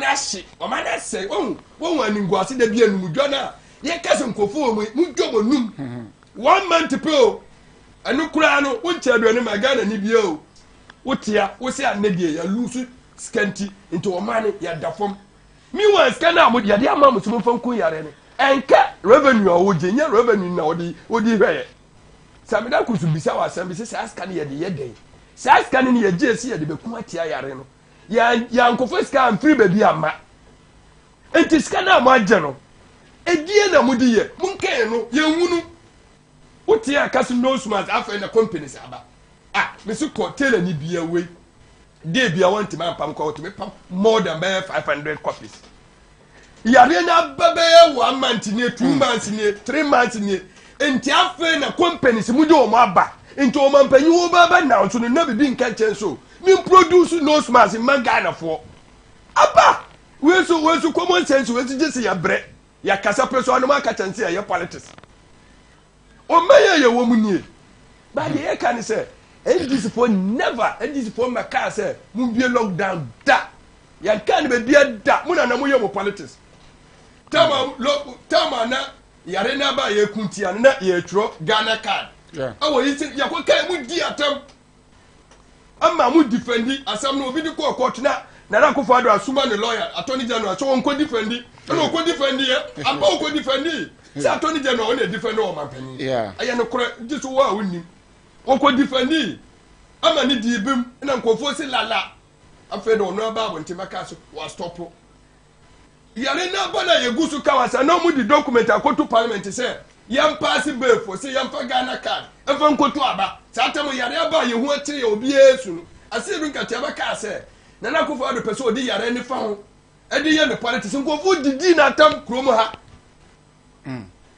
ahye o ma na se won ani nguase de bia num dwana ye kase nkofo mu domo num wa man tepe o anu kura no won che aduane ma Ghana ni bia o wotia wo se anedie ya lusu skanti into omane ya dafom mi wan skana amudi ya de amamu sumu fanku yare ne enka revenue o jenye revenue na odi hweye samida kusu bisa wa sambi se askani ye de yeden se askani ni ye jesi ye de beku atia yare no ya nkofo ska am free baby ama enti skana amaje no edie na mudi ye munke no ye nwunu wotia kasu no smart afa na companies aba mesu ko tele ni bia we dey bia want man pam ko to me pam more than 500 copies yare na baba 1 month ni 2 months ni 3 months ni enti afa na companies mu de o mo aba enti o man panyi wo baba na so no na bibi nka chen so mi produce no smart man Ghana for aba we so common sense we just ya bre ya kasa preso no man ka chen say ya politics o meye ye wo mu nie ba de e kan say this for never this for my car say mu be lockdown da ya kan be bia da mu na mu ye mo politics tama na yare na ba ye kuntia na ye tro Ghana card awo yi ya ko kai mu di atam amma mu defendi asam no obi di ko court na ko fado asuma ne lawyer attorney general so won ko defendi no ko defendi apa ko defendi say attorney general on e defend o man pani aya no kore jisu wa wonni wonko defendi ama ni di bim na nkofo si lala afa do no aba abonte maka so wa stop yare na bana ye gusu kawasa no mu di document akoto parliament say yam pass bill for say yam fa Ghana card efa nkoto aba satam yare aba ye hu akire ye obi esu no ase bi nkati aba ka say na na kofo do person odi yare ni fa ho edi ye ne politics nkofo didi na tam kromo ha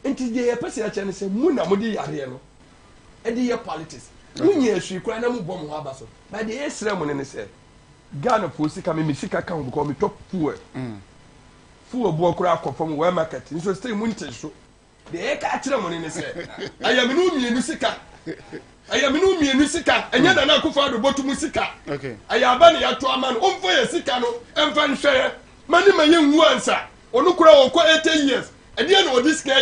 enti ye pese ya chene say mu na mu di yare no edi ye politics munye esu kura na mu bom ho aba so ba de esra mu ne say Ghana for sika me sika kan because me top fuel fuel bo kura akofom we market so stay mu nte so de e ka kire mu ne say ayaminu mienu sika enya na na kufa do botu mu sika ayaba ne ya to ama no omfo ye sika no emfa nhwe mani maye nwu ansa onu kura wo ko 80 years ede na odi sika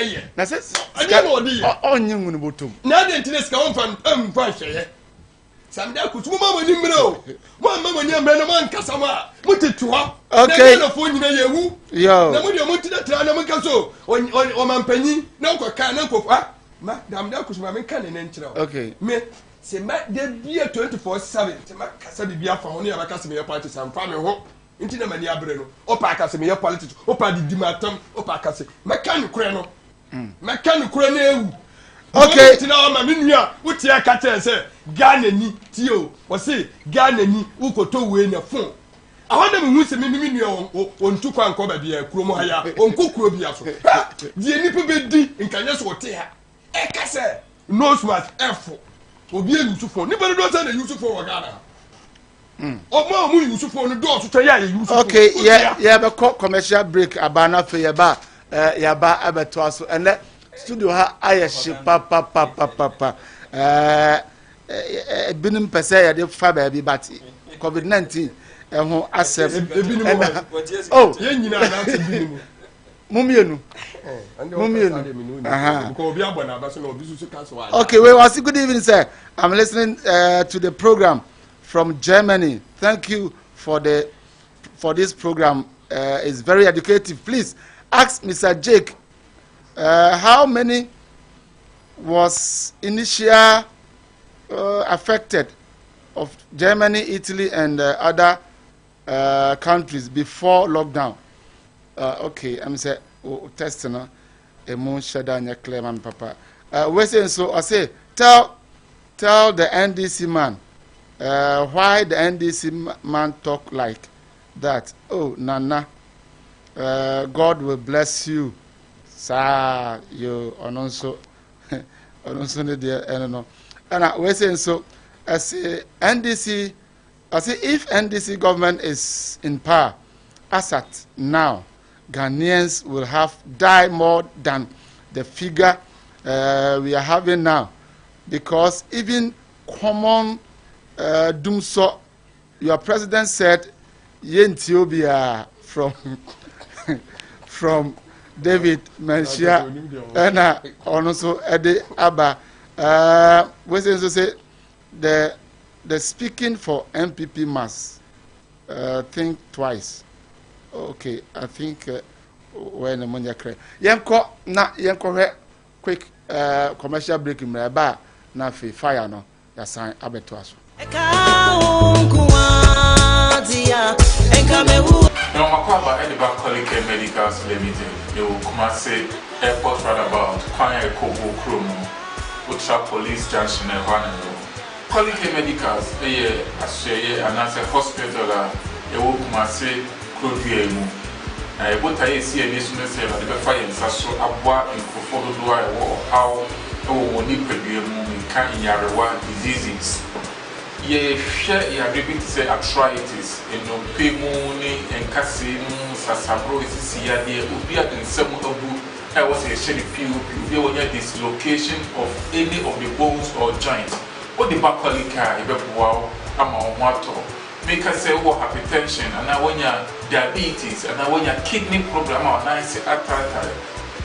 ye na se ede na odi ye onye nwunu botum na de ntine sika omfa hwe samda kutu mama ni mre o mama ni mre na man kasama mutetu ha na fo nyina yewu na mu de mu tida tra na mu kaso o mampanyi na ko ka na ko ma damda kutu ma men kan ne nkyere o me se ma de bia 24/7 se ma kasa bibia fa ho ne ya kasa me ya party sam fa me ho nti na mani abre no o pa kasa me ya politics o pa di dimatam o pa kasa ma kan kure no ma kan kure na ewu tina o ma minua utia ka ten se Ghana ni tio o se Ghana ni ukoto we na fon ahona me hu se minua ontu kwa nko ba bia kuro mo haya onko kuro bia so die nipa be di nkanya so te ha e ka se no smart efo obi Yusufo ni bere do se na Yusufo wo Ghana o mu Yusufo no do so ya Yusufo yeah be commercial break abana fe ya ba abeto aso ene studio ha ayeshi papa binim pese ya de fa ba bi but COVID-19 ho asem ye nyina na te binim Mumienu. Okay, well, good evening, sir. I'm listening to the program from Germany. Thank you for this program. It's very educative. Please ask Mr. Jake how many was initial affected of Germany, Italy, and other countries before lockdown. Okay, I'm saying testing a moon shadow and claim and papa. We say so. I say tell the NDC man why the NDC man talk like that. Oh, Nana, God will bless you, sir. You also need the no. And we say so. I say NDC. I say if NDC government is in power, as at now, Ghanaians will have died more than the figure we are having now, because even common Dumso, your president said, Ethiopia from David Menchia and also Eddie Abba. We say the speaking for MPP must think twice. Okay, I think when the money cry. Yanko quick commercial break in my bar. Na fire no. Ya sign abetuaso. No, Makwaba Ediba Collique Medicals Limited. You come say airport roundabout, Kwanya Kobo Kromo, Utra Police Junction and Wanero. Collique Medicals, a hospital, you come say Crodiemu. I would see a business that the fire and Sasso Abwa in Kofodo or how can diseases. Ye share your baby say arthritis and no pemoni and casim sasabro is here there would be at some of I was a shady few dislocation of any of the bones or joints. What the bacalica, wow, amato. Make us say what hypertension and now when you're diabetes and now when you're kidney problem or nice attack.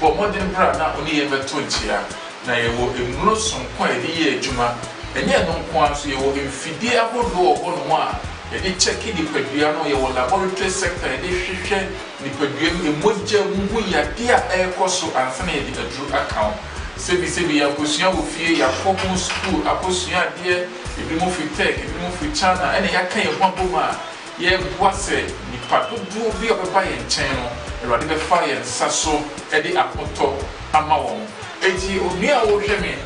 But modern brand not only ever 20 years. Now you will immerse some quite a year, Juma. And yet, no one so you will infidel about law on one. And they check in the Peduano, your laboratory sector, and they share the Peduan in Moja Muya, dear air cost and Sunday a true account. Sebi, Aposia will fear your focus school, Aposia, dear, if you move with tech, if you move with China, and I can't one boomer. Ye was it, the Patu do be of a buy and channel, and rather fire and Sasso, Eddie Apoto, Amawon. Eti Omia Ojemin.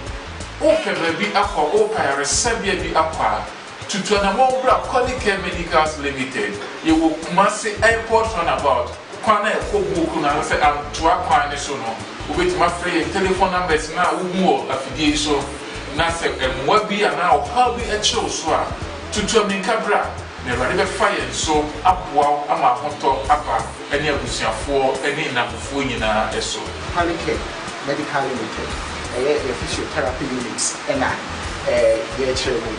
Open baby aqua, open Sabia be aqua. To Tuanamobra Collique Medicals Limited. You will massy airport runabout. Kwana Kobukuna say I'm to aqua national. With my free telephone numbers now, more affiliation. Nasa and Wabi and now how be a show swap. To Tuamin Cabra. Never never fire so up wow, Ama Honto Abba, any of the four, any number for you now, so. Collique Medical Limited. Physiotherapy units and your children.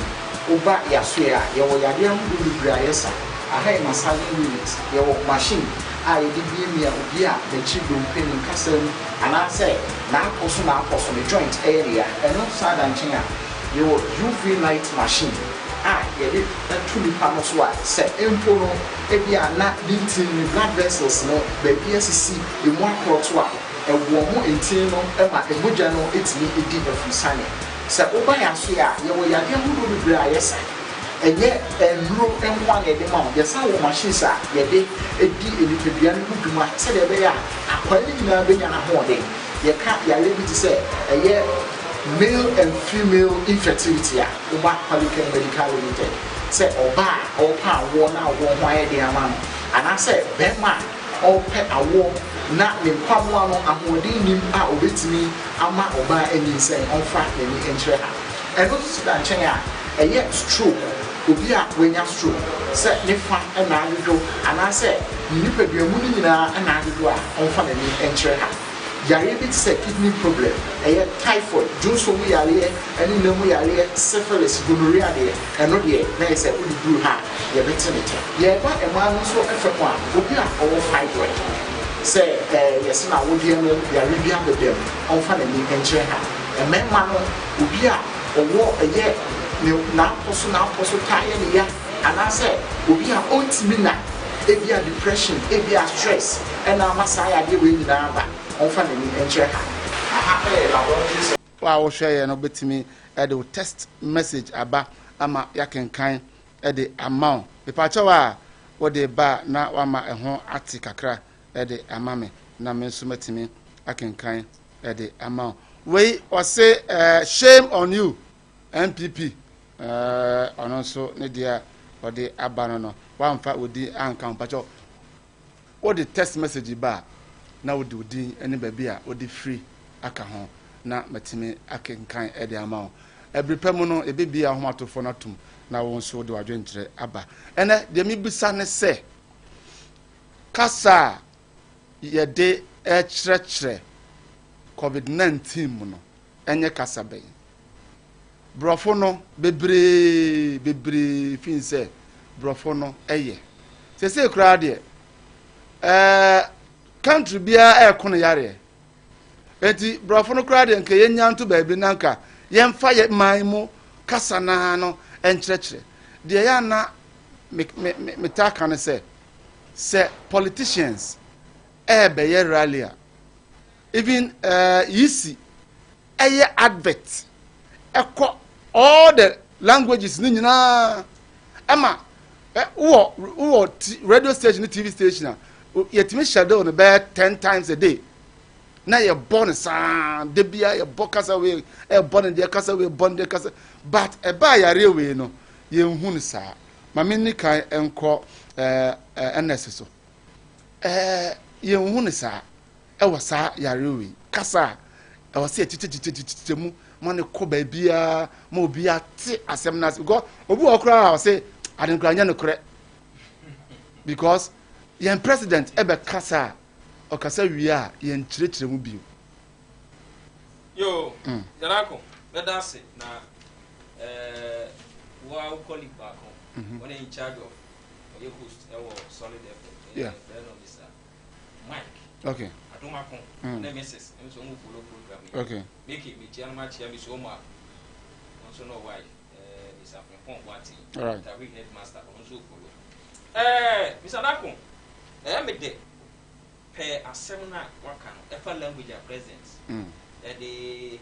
Uba Yasuya, your Yadiam Briasa, a high massaging unit, your machine. I did give me a beer, the children pain in Castle, and I say, now also the joint area, and outside and China, your UV light machine. I did that truly Panoswa, said Empono, Ebia not beating blood vessels, no, baby SC in 1 quarter. A woman in Tino, Emma, a Mujano, it's me, it did a Fusani. So, Obayasuya, you were young who will be a yes, and yet, and blue and one at the mount, the sound of machines are, yet they a little bit who do my said they are, appointing a big and a hoarding. You can't be able to say, a year male and female infertility, Oba Collique Medical Limited. Say, Oba, or pound, worn out, one wire, dear man. And I said, Betman, all pet a war. Na ne kwamwa no ahodi nim a obetimi ama oba ani sen onfa ani entre ha eno so da nchen a eye stroke obi a wenya stroke se ne fa na adodo ana se nipa duamu ni nyina na adodo a onfa ani entre ha yare bi se kidney problem eye typhoid junso mu yare ani namu yare syphilis gonorrhea de eno de na se odi bru ha ye betenete ye ba ema no so efe kwa obi a owo fibroid say yes na wo dey no ya review the dem on fa na ni enche ha e memma no obi a owo eye na poso taye ne ya anase obi a ontimi na ebia depression ebia stress and amasaya de we nyina ba on fa na ni enche ha aha laboratory wa wo hwe ye no betimi the test message aba ama yakenkan the amount pepacho wa wo de ba na wa ma eho ati kakra the amame na me nso matimi akenkan the amount we or say shame on you MPP ono so ne dia or the abano no wa mfa odi anka pepacho wo the test message ba na wo di ene ba bia wo di free aka ho na matimi akenkan the amount every pemono ebebi ahomatofo na tum na won so de wadwentre aba ene de mi bisa ne se kasa ye de echrechere covid-19 mu no enye kasa ben brofo no bebre fin se brofo no eye se kura de country bia ekono yare enti brofo no kura de nke yenya nto ba bi nanka yemfa ye maimu kasa na no enkyerɛkyerɛ deɛ ya na metaka ne sɛ politicians bɛyɛ rally a even yisi ɛyɛ advert ɛkɔ all the languages ni nyinaa ɛma wo radio station ni TV station a yɛtumi shadow no bɛyɛ 10 times a day na ye born sa de bia ye kasa we e born de kasa we born de kasa but e ba yare we no ye hu ne sa ma me ni kan enko NS so ye hu ne sa e wo sa yare we kasa e wo se tititititite mu mo ne ko ba bia mo bia ti asem na go obi okra o se adenkra nya ne kore because ye president e be kasa okasa wia ye nkyerɛkyerɛ mu bio yo yarako medase na wa colleague back on in charge of your host our solid effort yeah Mike okay adoma kon na mrs so mo follow program okay make it me chian ma chia me so ma so no why is a pon wati all right the headmaster on so follow Mr. Dako me de a seminar work on efa language at present the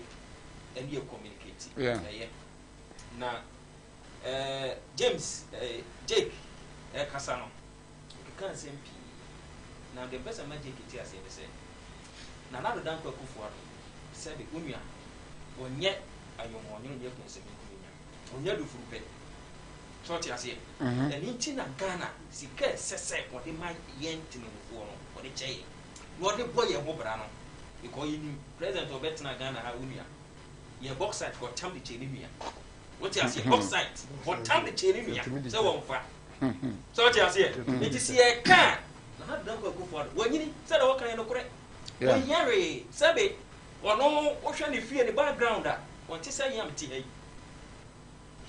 communicate yeah na James Jake Kasano you can't say now the best magic it is say na na dan kwa kufuado say be unua onye ayomo onye onye kun se me onye do furupe so ti ase eni nti na Ghana sika sese ko de ma yenti ne fuo no ko de cheye no de boy e ho bra no because you president of Betna Ghana ha unua ye box site for tam de cheni nua what you say box site for tam de cheni nua so won fa so ti ase enti se e kan na dan kwa kufuado wanyini se da wakan no kore yare sabe ono wo hwe ne fie ne background a won ti say yam ti hey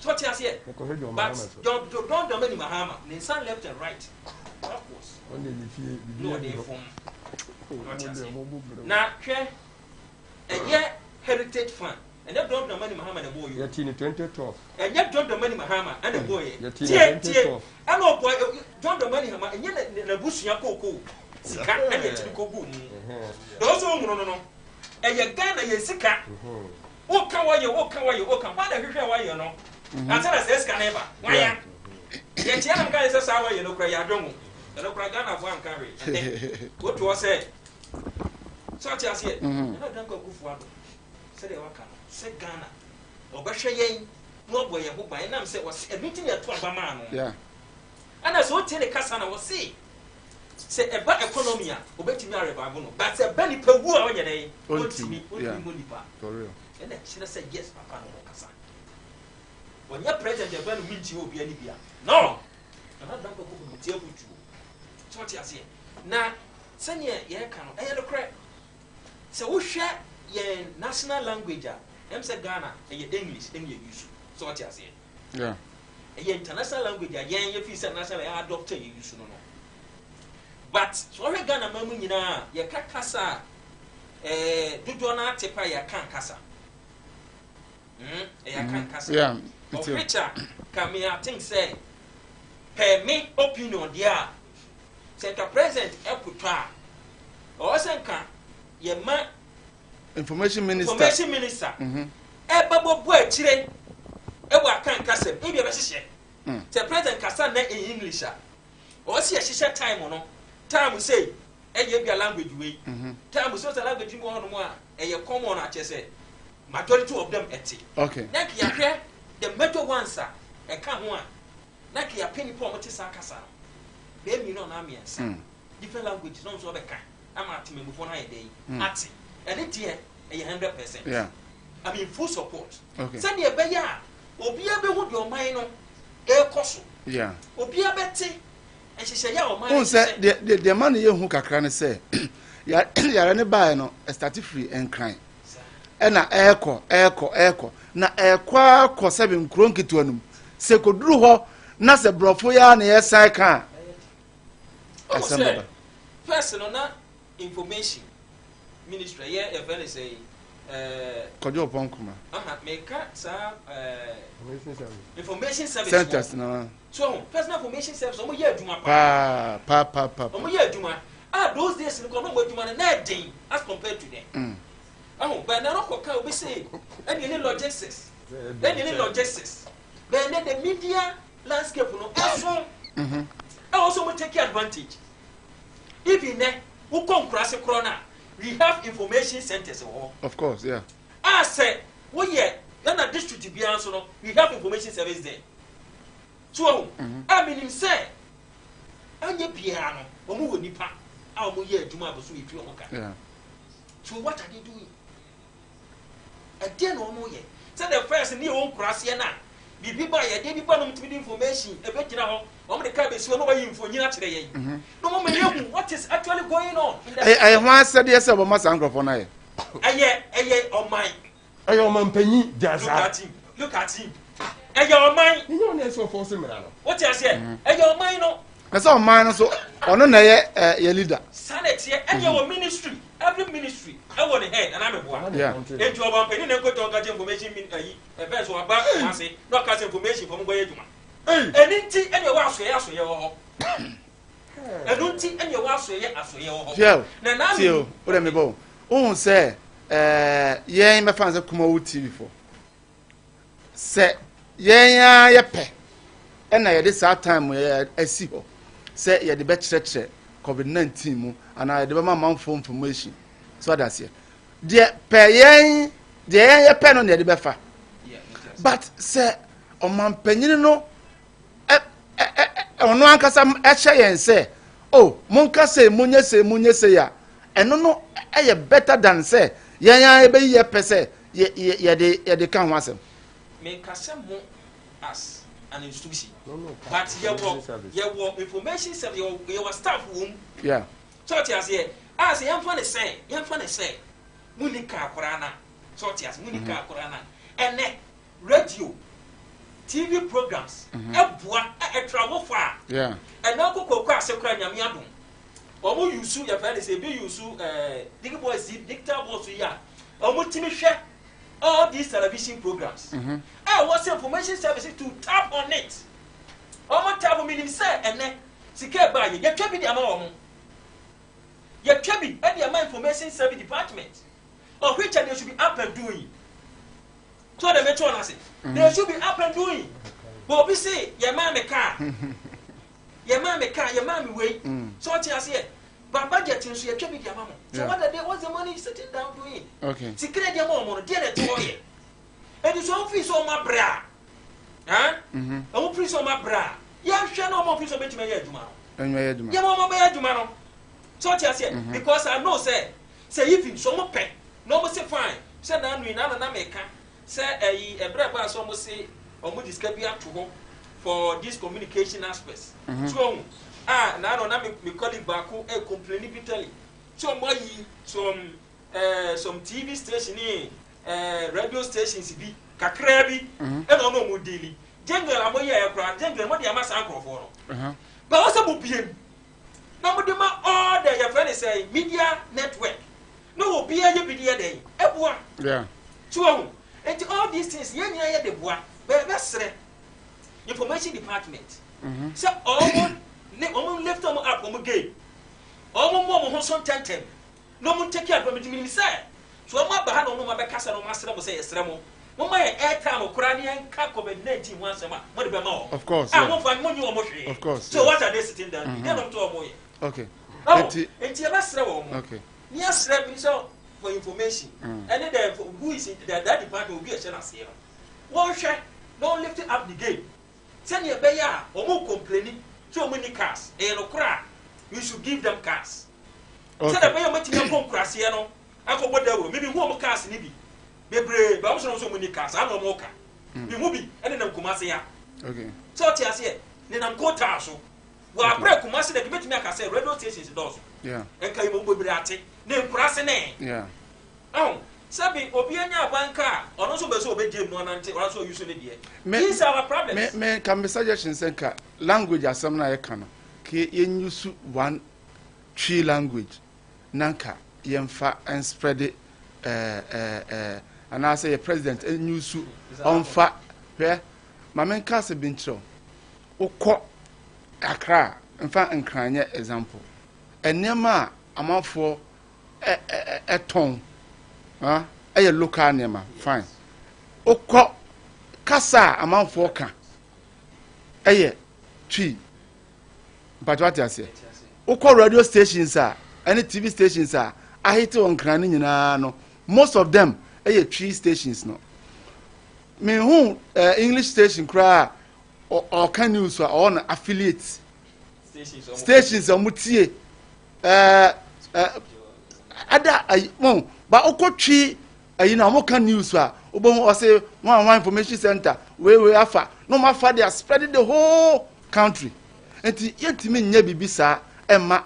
so what you say but don't many Mahama ne san left and right of course on the fie no dey form na hwe heritage fan and that don't many Mahama na boy yet in 2012 and yet don't many Mahama and the boy tie and no boy don't many Mahama and yet na busua koko sika and yet ko gu those no Ghana ye sika wo kan wa ye kwa da hwehwe wa ye no antena se sika neba waya ye tia na kan se sa wa ye no kra ya dwomu no kra Ghana fo an carry what to say so tia se na dan ko kufu ado se de waka no se Ghana obehwe yen no boy ye ho ban na se was everything ya to aba ma no yeah ana so tie ne kasa na wo se eba economy a obetimi areba no but se bani pawu a onye dey ontimi monipa for real and she said yes papa no kasa when your president the ban minti obi ani bia no na dan ko ko tie butu so ti ase na sanya ye ka no e lokre se wo hwe ye national language a em se Ghana e ye English em ye use so ti ase yeah e ye international language a ye fi se national e adopt ye use no but so we Ghana mamu nyina ye kakasa dodo na atepa ye kan kasa ye kan kasa yeah Richard come I think say per me opinion dia center president eputwa o senka ye ma information minister ebabo akire ebu akan kasa e bia be hye the president kasa na in English o si hye time no time say eye bia language we time so language mo hono mo a eye common a chese majority of them eti okay na ki ahwe the major ones a e ka ho a na ki apeni po mo te sa kasa be mi no na amiensa different languages no so be kan ama atememufo na ye dey ati and it here 100%. Yeah. I mean full support. Okay. Send ye be ya obi abe hu de o man no e koso. Yeah. Obi abete e hye ya o man. Who say the man ye hu kakra ne say ya ne buy no start free and cry. E na eko na ekwa ko sebe nkro nketu anum. Se koduru ho na se brofo ya na ye sai kan. First no na information ministry here if any say Kojo Ponkuma. Make sa information service centers no. So personal information service omo ye aduma pa. Omo ye aduma. Those days no no aduma na den as compared to them. But na no koka obi say any logistics. Any logistics. Then the media landscape no also also we take advantage. Even there who come cross corona we have information centers. Of course, yeah. I say, well, yeah, then a district to be answered. We have information service there. So, I mean, him say, I'm your piano, or move nipa, I'll move here to my boss with you. Yeah. So, what are you doing? A den or more yet. Say the first in your own Crasiana. Be people, a day people to be information, a bit now, on the cabin, so nobody for you today. No more, what is actually going on? I once said yes about my uncle for night. On mine. I am on penny, just look at him. And your mind, you don't know so for similar. What I said, and your mind, no. I saw mine so on a leader. Sanity and your ministry, every ministry. I want a head and I'm a one. Yeah. And you are penny and go to get information a best or about say, not cast information from where you are. And in your house, yes, your and don't think any of us are your Now, what me bo. Oh, say, yeah, my fans have come out TV for. Say, yeah, pe. And I this time where I see her. Say, yeah, the better COVID-19 and I the man for information. So that's it. The pay, the pen on the befa. But say, on man penny no. Ono ankasa ehye yen say oh monka say munye say ya eno no eye better than say yan ebe ye pese ye de kan ho asem me kase mo as an institution but ye wo information service ye wo staff room yeah so ti ase as yan fa ne say munika akora na so ti ase munika akora na ene radio TV programs travel far yeah and now go asekura nyame adom omo yusu ya fa say be yusu dig boys dictator boss ya omo timi hwe all these television programs what's information services to tap on it omo tap me nim say ene sika ba ye twa bi di ama omo ye twa bi e di ama information service department of which they should be up and doing. So the metro na say they should be up and doing. But we say your man me car. Your man me way. So what you say? But budget so you twa bi di ama mo. So what's the money sitting down doing? Okay. Secret di ama mo dey to here. And so office o ma bra. Huh? O office o ma bra. Ya hwe na o office o betime ya aduma. Enwe aduma. Ya mo be aduma no. So what you say? Because I know say if him so mo pay. No mo say fine. Say na nui na meka. Say ebra ba so mo say omo discuss bi ato for this communication aspects. So na no na me colleague back e complaining bitterly. So mo yi some TV station radio stations bi kakra bi e no mo daily. Jingle amoye e kra jingle mo dia masa akrofo no. But also mo biem. na mo de ma all the your friend say media network no obi aye media dey ebua yeah so and all these things yen yen de boa be sere information department so all left them up on game all mo ho so tentem no mo take care of me say so ma ba ha no ma be kasa no ma sere mo say yesere mo mo ma airtime okura ne en ka COVID-19 one sema mo de be ma of course mo fa mo nyi o mo hwe of course so what are they sitting down get them to o mo ye okay enti e ba sere wo mo okay ni asere bi so for information and then who is it that department will be a channel here one share don't lift it up the game send your be ya o mo complaining so many cars e no kra you should give them cars okay say the be ya mati na pon kra se no akobo dawo me bi hu o cars ni bi bebre ba mo so many cars ana mo ka bi mu bi ene nam kumase ya okay so ti ase ne nam ko ta so wa break kumase de betimi aka say radio stations doors yeah en kai mo bebre ate ne kurase ne yeah sabi obi anya banka ono so be so obe game no nante or so use ne de these are our problems me can be suggestion senka language asem na ye kana ke yenyusu one tree language nanka yemfa and spread it and I say president enyusu onfa hwe mamenka se bintro ukọ akra mfa nkranye example enema amafo eton a local name, fine. Oko kasa amanfo ka. Tree. But what I say? Oko radio stations are, any TV stations are, I hate on craning no. Most of them tree stations no. Me who English station cry or can news or on affiliates. Stations are mutie. Ada but okotwi na mo kan news a obon o say one information center we afa no ma fa they spreading the whole country enti yentimi nya bibisa emma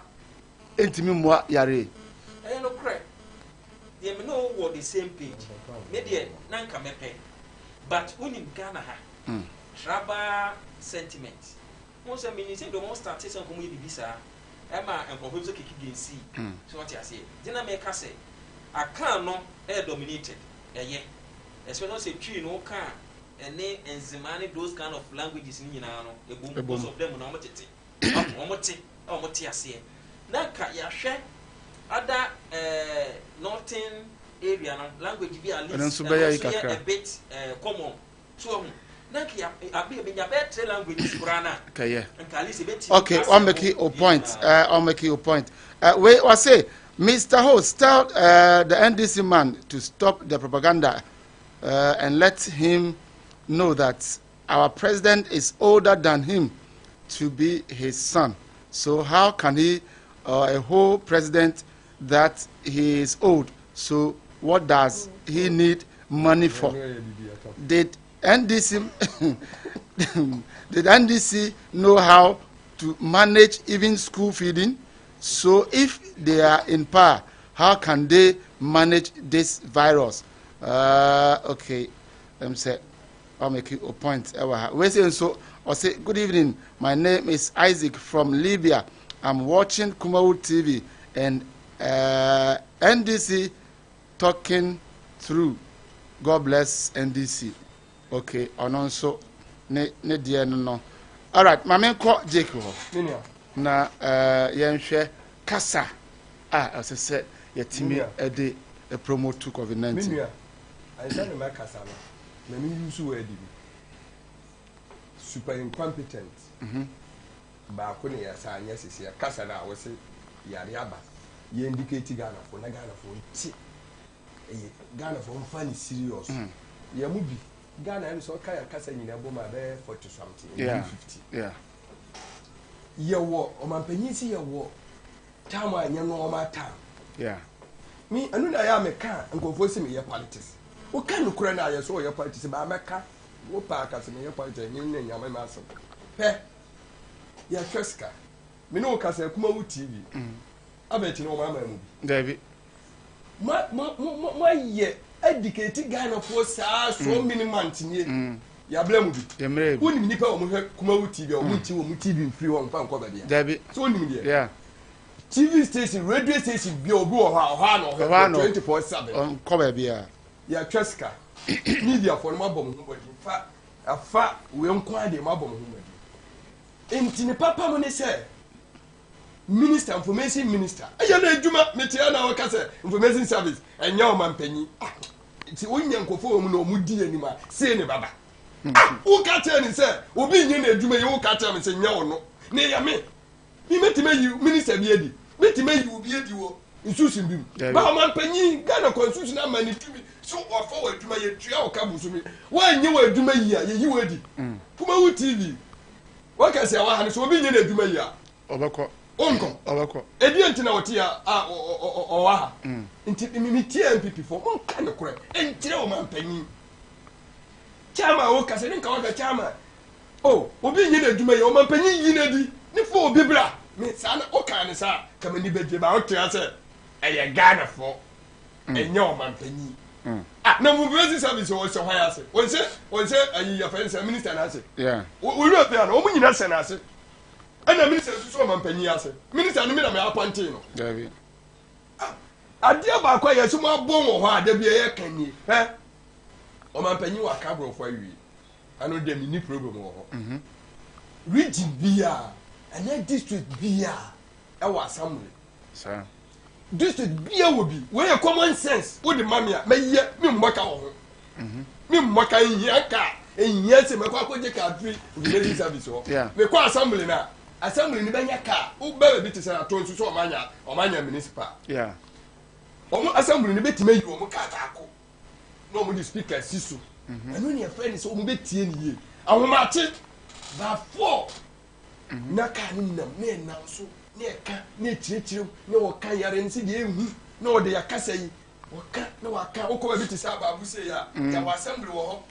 entimi moa yare no crack they me know what the same page me dey nanka mepe but unim Ghana ha tribal sentiment mo say me say do mo start say some come bibisa emma enko so kiki gensi so what you say dina me ka say aka no dominated especially say tree no can any enzimani those kind of languages ni nyina no most of them na omote ase na ka ya hwe other northern area no language bi at least a bit common so na ka abi nya better languages kurana okay okay I'll make you a point we was say Mr. Host, tell the NDC man to stop the propaganda and let him know that our president is older than him to be his son. So how can he, a whole president that he is old, so what does he need money for? Did NDC know how to manage even school feeding? So if they are in power, how can they manage this virus? Okay, let me say, I'll make you a point. We say so. I say, good evening. My name is Isaac from Libya. I'm watching Kumawu TV and NDC talking through. God bless NDC. Okay, and also ne dear no. All right, my man called Jacob. Na yenhwe kasa asese yetimi ede promote COVID-19 minua I na kasa no na me use word bi super incompetent ba ko ne yasa anya sisi kasa na wo se yare aba ye indicate Ghana for na Ghana for ti Ghana for funny serious ye mu bi Ghana and so kaya kasa nyina bo ma be 40 something 50 yewo o mampanyi si yewo time anya no o ma time me anu na ya meka nkofo si me ye politics o kan nukura na ye so ye politics ba meka wo pa ka se me ye politics nyi na nyama ma so pe ya treska me no ka se Kumawu TV abeti no ma ma mu bi David ma ye educate Ghana for so many months ni ya blame bi woni nipa o mo hwe Kumawu TV o mo ti wo mo TV free won fa nko ba dia David so woni dia TV station radio station bi obi wo ha no 24/7 ko ba bia ya tweska media for no abom ho bodi fa afa we nko ade ma abom ho bodi enti ne papa mo ne say minister information minister aye na adwuma metia na wo kase information service enya o mampanyi ti onya nkofo mu na o mu di anima say ne baba wo ka tell ni say obi nye na adwuma ye wo ka tell me say nya wo no ne ya me mi metima yi minister bi edi metima yi obi edi wo nsusun bi ba mampanyi Ghana constitution na mani tumi so ofo wa adwuma ye tua o ka busu mi wa nye wa adwuma yi a ye yi wa di kuma wo TV wa ka say wa ha so obi nye na adwuma yi a obeko onko obeko edi enti na woti a o wa ha enti mi tie MPP fo mon ka ne kure entire o mampanyi chama o ka se nka wa ka chama oh obi nye na adwuma yi o mampanyi yi na di ni fo obi bra me sana o ka ne sa ka mani beje ba o tia se eye Ghana fo enye o mampanyi na mu bezi service o se hwa ya se o se ayi ya fa minister na se yeah o ru afi na o mu nyina se na se ana minister su so mampanyi ya se minister no me na me appointee no David adia ba kwa yesu mo abon wo hwa da bia ye kanie o mampanyi wa ka bro fo awi ano de mi ni problem wo ho region bia and district bia e wa assembly sir district bia wo bi we common sense wo de mamia meye mi mbaka wo ho mi mbaka yin ka eyin se me kwa koje ka free village service wo me kwa assembly na assembly ni benya ka wo ba bi te say aton so omanya municipal yeah omo assembly ni betima yi omo ka ta ko no omo di speaker siso anu ne friend so omo betie ni ye ahomache ba 4 na ka ni nam na na so na ka na chirechire na wo ka yare nsi de ehu na wo de yakasa yi wo ka na wa ka wo ko ba biti sa ba bu se ya ya wa assembly wo ho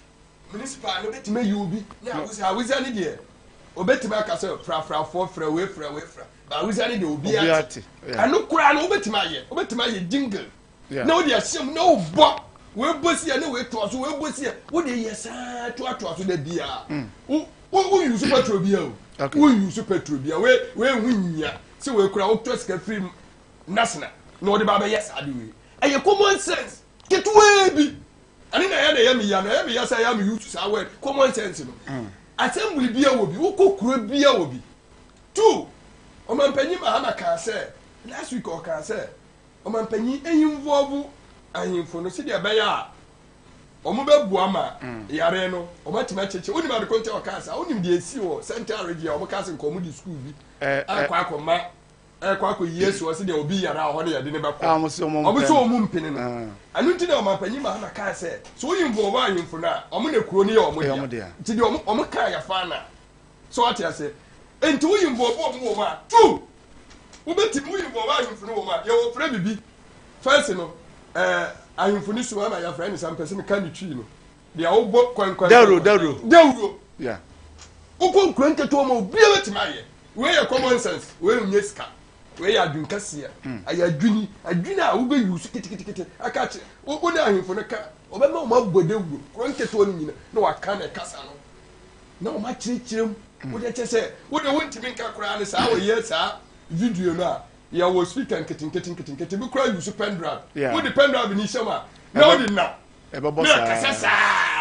municipal no betima yi obi na awuza ni de obetima akasa fra 4 fra we fra ba awuza ni de obi ati anu kura na obetima ye jingle na wo de ahyem na wo bo we bosi ya na we to so we bosi ya wo de yesa to so da bia wo use petrol bia o wo use petrol bia we hunya se we kura wo to sika free national na wo de ba ba yes ade we eye common sense ketwe bi ani na ya me ya say ya me use sa word common sense no assembly bia wo bi wo kokura bia wo bi 2 o man panyi ma ha ka say last week o ka say o man panyi involve ahimfo no se de be ya omo bebua ma yare no omo tima cheche oni ma de konte o kasa oni de esi wo central region omo kasa nko di school bi akwa yesu o se de obi yara ho ne yade ne be ko omo so omo mpene no anu nti na omo panyi ma na kasa so oyimbo wa ahimfo na omo na kuro ne ya omo de nti de omo ka ya fa na so ati ase enti oyimbo omo ma 2 wo beti oyimbo wa ahimfo no wo ma ye wo frɛ bibi first no ahimfuni so ama ya friend some person can twi no dia wo bo kwankwan dawro yeah ukon kranke to mo bia betima ye we ye common sense we unye ska we ya adwun kase aya adwuni a wo be use kitikiti akache wo na ahimfuni ka obema o ma bo dawro kranke to no nyina na wa ka na kasa no na o ma chirechirem wo de chese wo de wontimi nka kura ne sa wo ye sa video no a ya wo speaker nketin bi kura use pen drive wo the pen drive ni shema na wo di na ebebo sa kasasa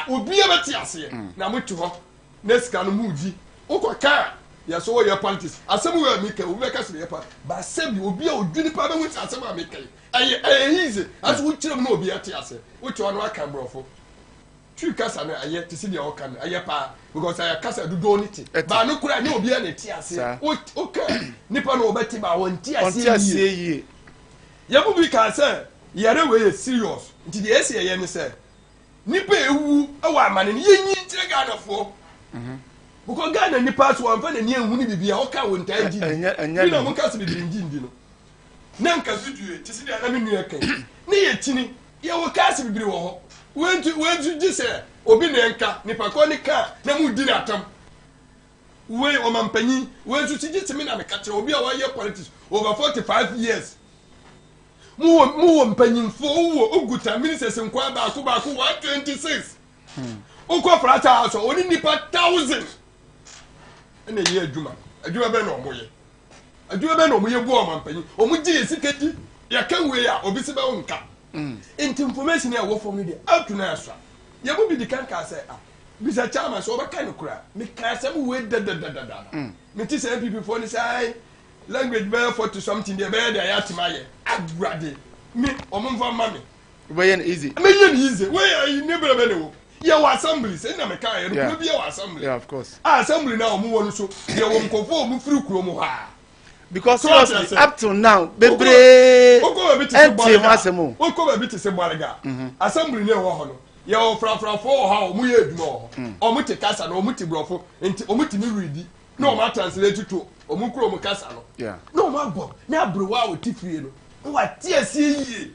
obi e beti ase na mutu ho na sika no muji ukoka ya so wo ya politics asemu we mika wo be kase ye pa ba sebi obi a odwini pa be wuti asemu a mika aye easy aso wo kirem na obi ate ase wo ti ono aka brofo tu kasa na aye ti si dia o kan aye pa because aye kasa dudo ni ti ba no kura ni obi a na ti ase o ka nipa no obeti ba won ti ase yi ya bu bi ka say yare we serious nti de ese ye ni say nipa ewu awa amane ni yenyi ntire Ghana fo because Ghana nipa so won fa na ni ehu ni bibia o ka won tai di ni na mo ka se bibiri ndi no na nka video ti si de na me nua kan ni ye tini ye wo ka se bibiri wo ho wentu ji se obi na nka nipa ko ni ka na mu di na atam we o mampanyi wentu ti ji timi na me ka kire obi a wa ye politics over 45 years mu mpanyimfo wo oguta ministers nkwa ba ko 126 uko frata house oni nipa 1000 ene ye adwuma be na omoye adwuma bɛ na ɔmo yɛ bu ɔmo mpanyin ɔmo gye sika di yɛ ka wei a obi se bɛ wo nka nti information yɛ wɔ fam no deɛ out na asɔ yɛ mo bi di kan ka sɛ bisa chairman so ɔbɛka no kora me ka sɛ mo wei dadadadada me ti sɛ npp fo ne sɛ language bɛyɛ 40 something deɛ bɛyɛ deɛ ayɛ atema yɛ agurade me ɔmo mfa ma me wɛyɛ no easy mɛyɛ no easy wɛyɛ ne bɛrɛ bɛ ne wo yɛ wɔ assembly sɛ na me ka yɛ no bi yɛ wɔ assembly yeah of course assembly na ɔmo wɔ no so yɛ wɔ nkɔfo ɔmo firi kuro mu ha because seriously up till now bebree empty masemo woko ba bi te se bɔrega assembly ne wɔ hɔ no yɛ wɔ frafrafo wɔ ha ɔmo yɛ adwuma wɔ hɔ ɔmo te kasa na ɔmo te brɔfo nti ɔmo te ne readi na ɔmo translate to ɔmo kuro ɔmo kasa no yeah na ɔmo abɔ na abrewa a wɔte fie no wa te asie yie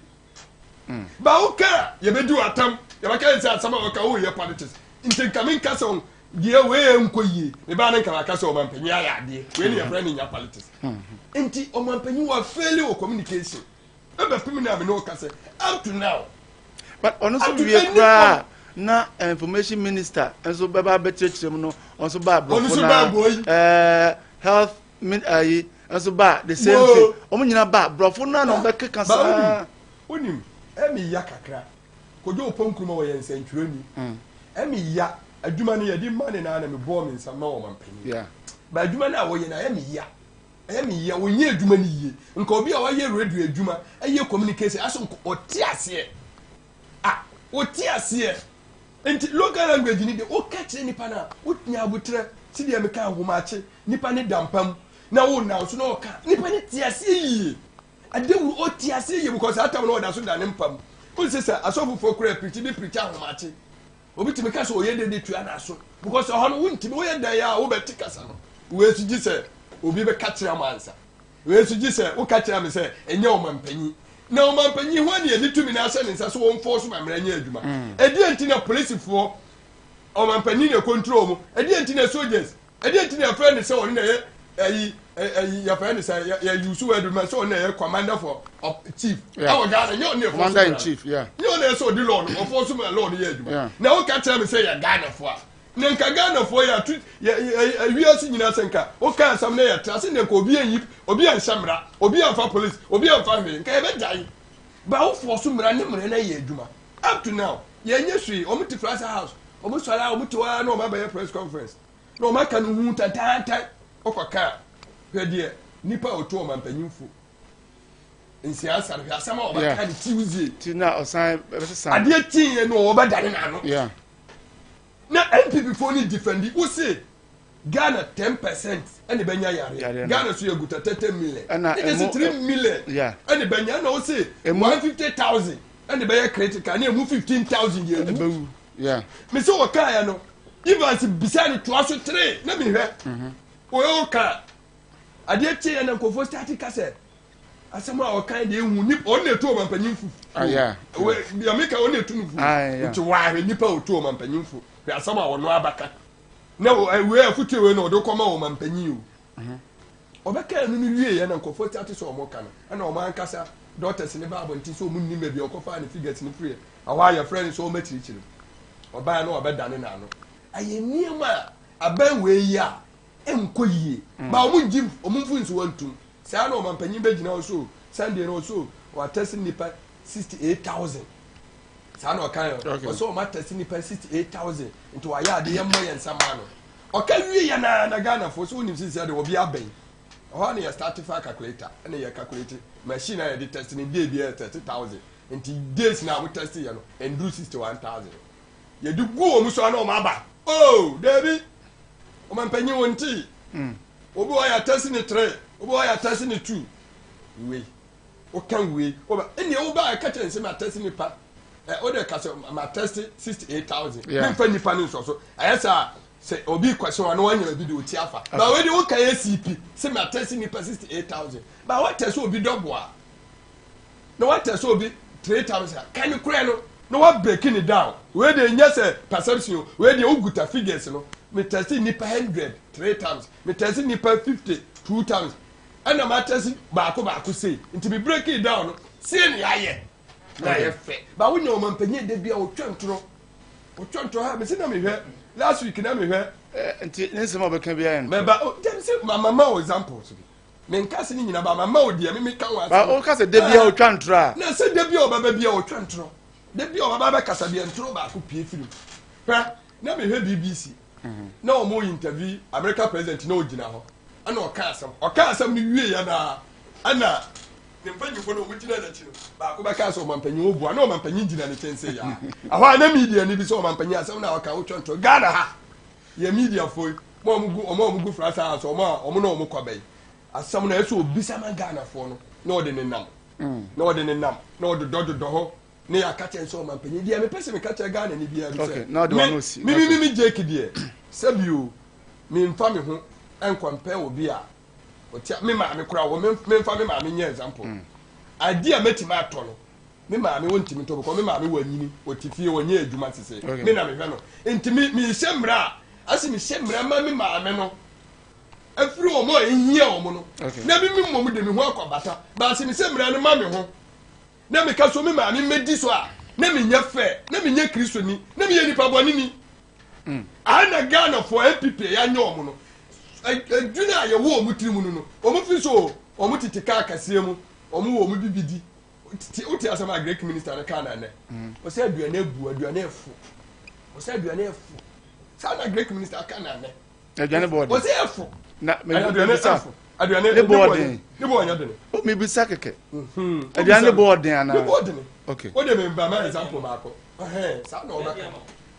ba wo ka yɛ bɛ di watam yɛ bɛ ka nsa asama wɔ ka wo yɛ politics nti kamin kasa on deɛ wei nko yie ne ba ne nkama kasa ɔmo mpanyin ayɛ adeɛ wei ne yɛ fɛ ne nya politics nti ɔmo mpanyin wa fail wɔ communication ebe pimi na me no kasa up to now but honestly we kra na information minister enso baba betrechire mu no onso ba brofo na health enso ba the same thing omo nyina ba brofo na no be keka sa onim emi ya kakra kojo oponkuma wo yen sentwuroni emi ya adwuma ne yedi mane na na me bo me nsama wo mampani yeah ba adwuma na wo ye na emi ya wonye adwuma ni yie nka obi a waye radio adwuma eye communication aso nko oti ase oti ase enti local language ni de o catch nipa na otnya abutre ti de me kan homache nipa ne dampam na wo na so na o ka nipa ne ti ase yie adewu oti ase yie because atam na o da so da ne mpam o se say asofofo kura preach bi preach homache obi ti me ka so oye de tua na so because ho no wonti me oye dan ya wo be tikasa no we sugi say obi be catch am answer we sugi say wo catch am say enye o mampanyi na o mampanyi ho ne yedi tumi na ase ne nsa so won force mamra nya adwuma edi enti na police fo o mampanyi ne control mu edi enti na soldiers edi enti na friend say on na ye ya friend say ya use word man say on na ye commander for chief our Ghana you ne commander in chief yeah you na so di lord o force me lord ye adwuma na wo catch am say ya Ghana fo ne nka Ghana fo ya wiase nyina senka o ka asam na ya trase ne ko obi anyi obi anshamra obi anfa police obi anfa me nka e be dai ba wo fo so mra ne mre na ye adwuma up to now ye nya sui o mti Fraser house o mu swala o mti wa na o ma ba press conference na o ma ka no hu tatata o kwa ka hwede nipa o to o ma mpanyimfo nsi asar hwa asama o ba ka ni Tuesday ti na osan be san ade tin no o ba dare na no yeah na NPP for ni defendi who say Ghana 10% and the benya yare Ghana so you guta 30 million and it's 3 million yeah and the benya no say 150,000 and the benya critical and move 15,000 year yeah me so wakaya no even beside to aso 3 na me hwe o ka ade tie na nkofo start kase asema o kan de hu ni on na to mampanyimfu yeah we ya meka on na to nufu nti wa nipa o to mampanyimfu asama wono abaka na we afutu we no do koma wo mampanyi o obeka no no wie ya na nkofo tati so omo kana na omo ankasa doctors ne ba abonti so munni ma bi okofa ne figures ne free awa ya friend so matirichiri oba na obeda ne na no aye niema aban we yi a enko yie ba omo njim omo mfunsu wantum sa na mampanyi be gina so Sunday no so wa test nipa 68,000 sana okan so ma test ni pa 68,000 into wa ya de yemmo yen sama no oka wie ya na Ghana for so nim sisi de obi aben ho na ya start fa calculator na ya calculate machine na de test ni day bi 30,000 into days na we test ya no and do 61,000 ye du gu o mu so na o ma ba oh David o man panyi wonti obi wa ya test ni 3 obi wa ya test ni 2 we o kan we o ba eni o ba ka tense ma test ni pa order case ma test 68,000 me fa nipa ni so ayesa say obi question wan wan nya bi de oti afa ba we de wo kan ACP say ma test nipa 68,000 ba what test obi double a no what test obi 3,000 kan you kure no no what breaking it down we de nya say perception we de oguta figures no me test nipa 100 3 times me test nipa 50 2 times and ma test ba ko say nti be break it down no see ni aye na ye fe ba wo nyoma mpanyi de bia wo twantro ha me se na me hwe last week na me hwe nti nsema obeka bia en me ba dem se mama examples bi men ka se ni nyina ba mama odi me ka wa ba o ka se de bia o twantro na se de bia o baba bia o twantro de bia o baba kasa bia ntro ba ko pie firim pa na me he BBC na o mo interview America president na o gina ho ana o ka asam ni wie ya na ana ne mpanyi fo no o gina na chiro ba ko ba ka so mampanyi obu ana o mampanyi gina ne chense ya ahwa na media ni bi so mampanyi asam na o ka o twantro Ghana ha ye media fo mo mugu frasa so mo no mo kwabai asam na eso obisa man Ghana fo no na o de ne nam na o de ne nam na o de do ho ne ya ka chen so mampanyi dia me pese me ka che Ghana ni bia okay na de no si mi Jake die sabio mi mfa me ho en compare obi a otia me ma me kura wo me mfa me ma me nya example adi a metima ato no me ma me wontimi to ko me ma me wanyini otifie wonye adwuma sese me na me hwe no ntimi mi hyemra asi mi hyemra ma me ma me no afiri o mo ehia o mo no na bi mi mmom de me ho akobata ba asi mi hyemra no ma me ho na me ka so me ma me medi so a na me nya fe na me nya Kristo ni na me ye nipa boni ni ana Ghana for MPP ya nya o mo no adwuna ye wo o mo tiri mu no o mo fi so o mo titika akase mu o mo wo mo bibidi uti asama Greek minister na kana ne o se aduane bu aduane efu o se aduane efu sa na Greek minister kana ne aduane board o se efu na me aduane efu aduane ne board ne board nya de ne o me bi sakeke aduane board ana ne board ne okay o de me ba ma example ma ko sa na o ba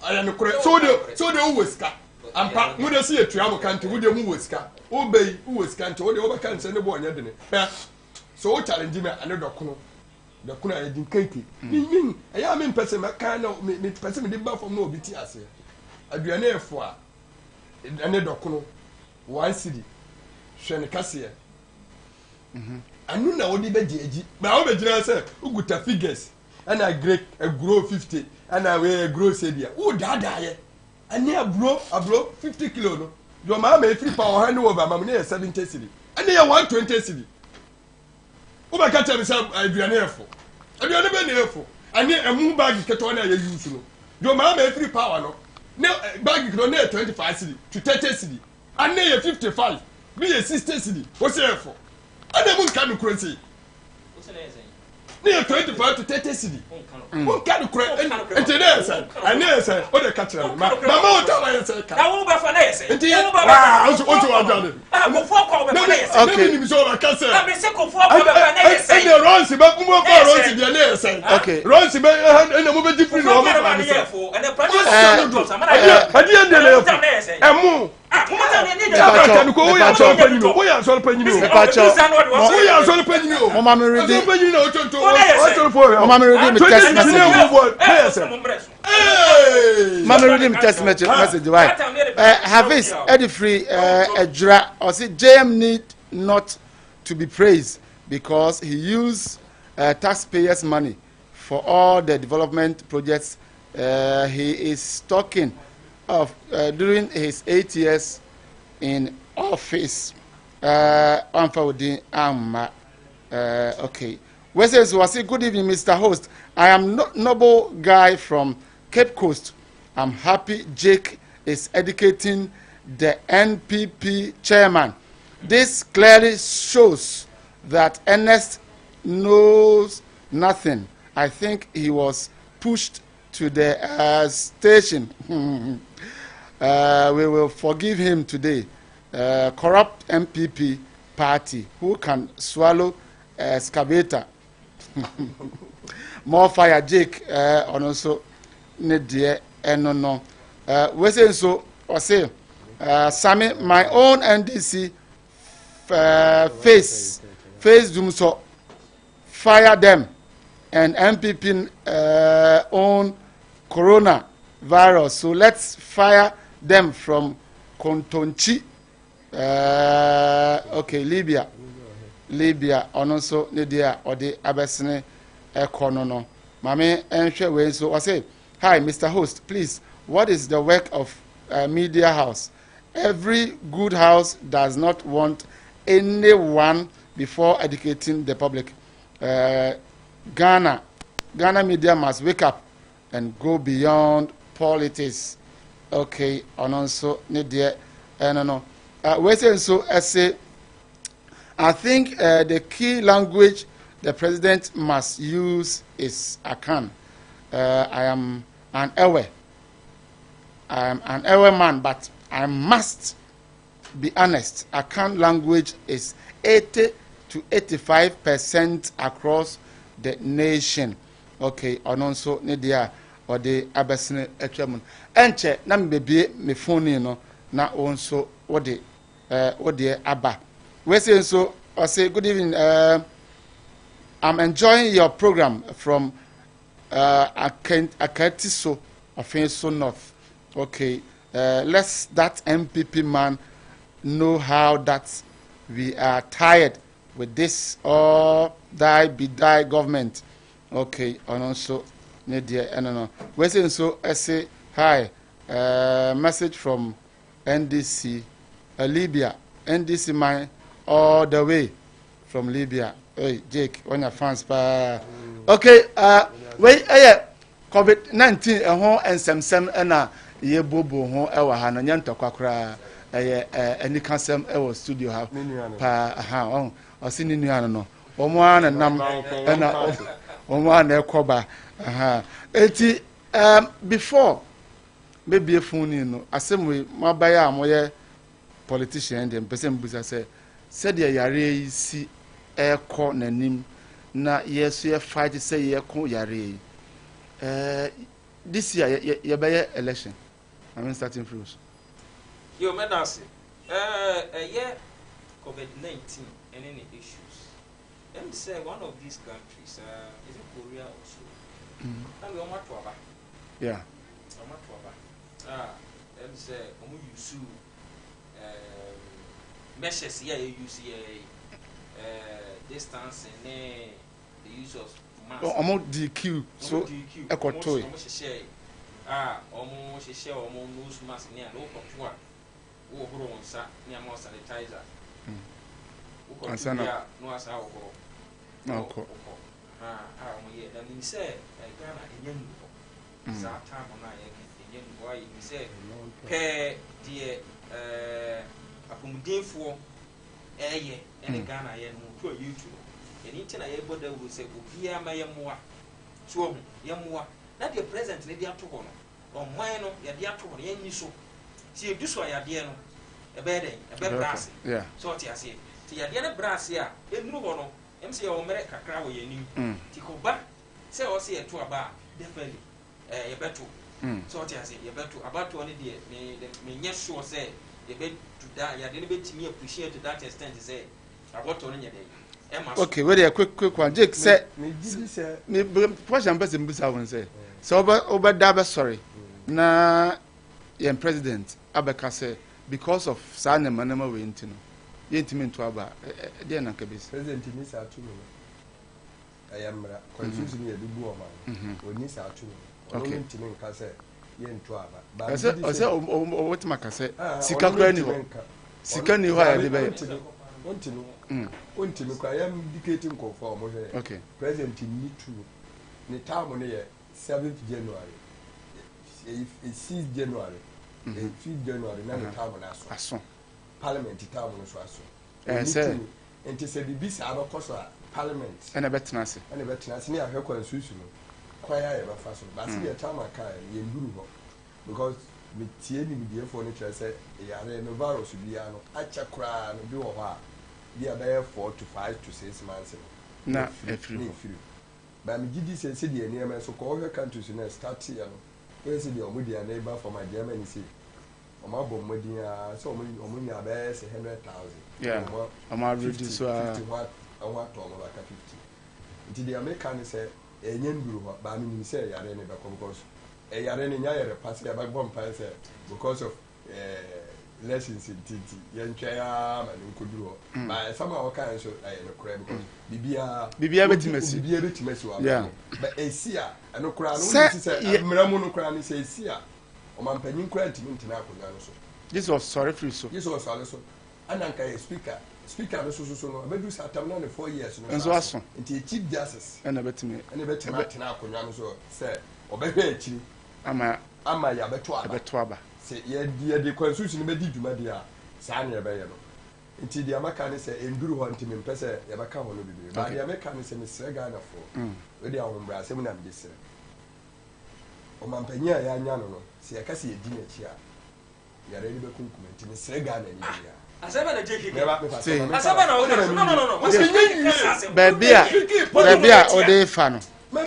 aya ne kure so de o weska ampa mu de si etua mo kante wo de mu weska o bei o weska nte wo de o ba kan se ne board nya de ne so o challenge me ane dokuno ya din keke yin aya me pese me kan na me pese me de ba fom na obi ti ase aduane efo a ane dokuno 1 cedi hwe ne kase anu na wo de be jeji ba wo be jira se uguta figures ana Greek a grow 50 ana we grow sedia wo dada ye ane abro 50 kilo no your mama e free power hand over mama ne 70 cedi ane ya 120 cedi uba ka tell me say aduane efo aduane be na efo ane emu bag keto na ya use no your mama e free power no ne bag keto na 25 cedi to 30 cedi ane ya 55 be ya 60 cedi wo say efo ane mun ka no kuresi ne 25 to 30 cedi mun ka no kuresi ente na say ane say o de ka tell me mama o tell me say ka na wo ba fa na yese ente o to aduane mo fo ko be fa na yese okay ni mi so ba ka say na me se ko fo ko be fa na yese ene ronsi ba kumo ko ronsi de na yese okay ronsi be ene mo be different no mo fa na yese ene practice adi ende na yese emu wo ya so panyi no wo ya so panyi no mama me read panyi no tonto mama me read me text message mama read me text message why Hafiz Edifree Ejura or say JM need not to be praised because he used taxpayers' money for all the development projects he is talking of during his 8 years in office. Okay. Wesses was say good evening, Mr. Host. I am Noble Guy from Cape Coast. I'm happy Jake is educating the NPP chairman. This clearly shows that Ernest knows nothing. I think he was pushed to the station. We will forgive him today. Corrupt MPP party who can swallow excavator. More fire, Jake. And also, Nedie no. We say so. Or say, Sammy, my own NDC face doom so fire them and MPP own coronavirus. So let's fire them from Kontonchi. Okay, Libya, and also Lydia or the Abesine Econono. Mame Enche way. So I say, hi, Mr. Host, please, what is the work of media house? Every good house does not want anyone before educating the public. Ghana media must wake up and go beyond politics. Okay, and also Lydia, no. We say so. I say I think the key language the president must use is Akan. I am an Ewe. I am an Ewe man, but I must be honest. Akan language is 80 to 85% across the nation. Okay, and also Nidia or the Abbasine Echamun. Enche, na mbebe me phone no na also what the Abba. We say so. I say good evening. I'm enjoying your program from Akatiso of Enso North. Okay, let that MPP man know how that we are tired with this all die be die government. Okay, and also Nadia, I don't know. We say so. I say hi. Message from NDC, Libya. NDC man all the way from Libya. Hey, Jake, when your fans pa. Okay, wait, COVID-19 and some and ye bobo ho e wa ha no nya ntokwa kra any cancel e wo studio ha pa ha o si ni nuan no omo an nam na omo an e koba ha eti before maybe phone no asem we mabaya amoye politician dem person busa say de yare si e ko nanim na yeso ye fight say ye ko yare this year ye be election. I mean, starting fruits. Yo, Medasi, yeah, COVID-19 and any issues. Let me say one of these countries, is it Korea also? And we are Matwaba. Yeah. Matwaba. Let me say, use measures here, you use distance and the use of mask. Almost DQ, so echo toy. Almost share almost nose mask near no contour. Who grow on sa near more sanitizer. Who can no as our go. No, yeah, then he said, Ghana in Yen. That time on I again, why he said, pay dear accommodate for a and Ghana yen to a YouTube. And each and everybody will say, Ubia Mayamwa. So, Yamwa. Not your present, they are to honor. Or mine, ya dear to honor, any so. See, you do so, ya dear no. A bedding, a bed brass. Yeah. So, I say, see, ya dear brass here, a new one, MC or America crowd, you knew. Tico back, say, or see a tour bar, definitely. A better. So, I say, you better about 20 dear, may yes, sure say, you bet to die, ya didn't bet me appreciate to that extent to say, about 20 day. Okay, very a quick one. Jake said, me question person busa won say. So over daba sorry. Na yen president abeka say because of sana manama we ntino. Yentimi nto aba dey na kabis. President ni sa atu no. Ayamra confusion ye dubu o man. Oni sa atu no. Oni ntimi nka say ye nto aba. Ba say o wetima ka say sika kra ni ho. Sika ni ho ya de be. Ontino. Ontino kwa yam dictating conform mo here. Okay. President need to the time no 7th January. 6th January. 5th January na the time na so. Parliament time no so aso. Say enti se bibi sa abakoso parliament. Na betina se. Na betina se ni ahwe constitution no. Kwaya ya ba fa so. But see the time aka ye nduru ho. Because me tie ni me die for no try say yare no virus bi ya no acha kra no bi wo ho a be about 4 to 5 to 6 months. Na free. But me gidi say the enema so ko other countries na start here no. We say the omudia neighbor for my Germany say. Oma bom modia so omunya be say 100,000. Yeah. Oma reduce so 50 what I want to over 50. Until the American say enyen duru ho ba me say yare ne be because yare ne nya yare pass ya ba bom pa say because of lessons in titi yenchaya ma nkuduro ba sama waka so no kra because bibia betimasi wa but esia no kra no say mramu no kra ni say esia o man panyin kra ntimi ntina akonya no so this was sorry free so ananka speaker no so no abedu satam na 4 years no so aso nti chief justice na betimi ntina akonya no so say obehwe akiri ama ya beto aba say ye the constitution be di dwuma dia sa na be ye no nti dia maka ne sɛ enduru hɔ nti mempɛ sɛ yɛbɛka hɔ no bibiri ba dia meka ne sɛ mesrɛ Ghana fo we dia ahombra asɛm na mede srɛ ɔmampanyia a yɛanya no no sɛ yɛka sɛ yɛdi n'akyi a yɛre ne bɛkunkum nti mesrɛ Ghana ni bia asɛbɛ na jeki asɛbɛ na wo no baabi a ɔde fa no we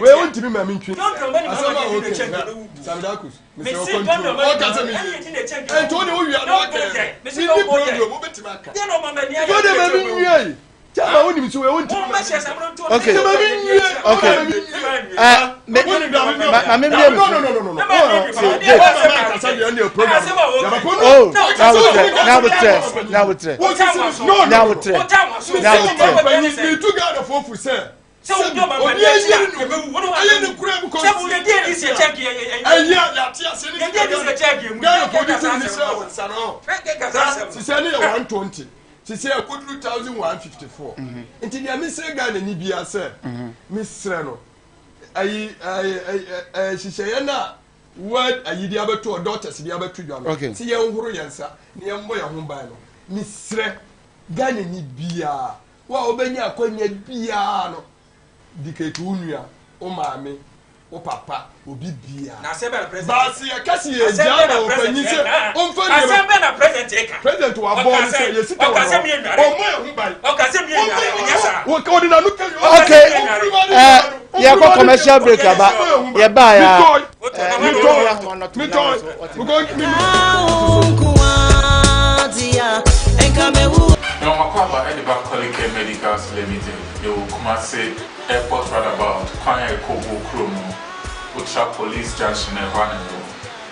won't be my min twin Samdakus Mr. Control what does it mean Antonio we are not there Mr. Program obetimaka you dey me nwie Chama woni mi so we won't okay she say a good 1154 until the Mr. Ghana ni bia say Mr. no she say na word ayi dia beto daughters dia beto dwa see ye nhuru yensa ne yembo ye ho ban no Mr. Ghana ni bia wa obenya akwanya bia no diketu nua o maame o papa obi bia na assemble president ba se ya kasi ye jana o panyi se o mfa ni assemble na president eka president wa born se ye sita wa o mo ye hu ban o kase mi nyasa o ka odi na no kan okay ya ko commercial break aba ye ba ya mi to no makwaba edi ba Kolike Medicals Limited you come say airport roundabout kwanya ekobo kromo Utra Police Junction e hwana yo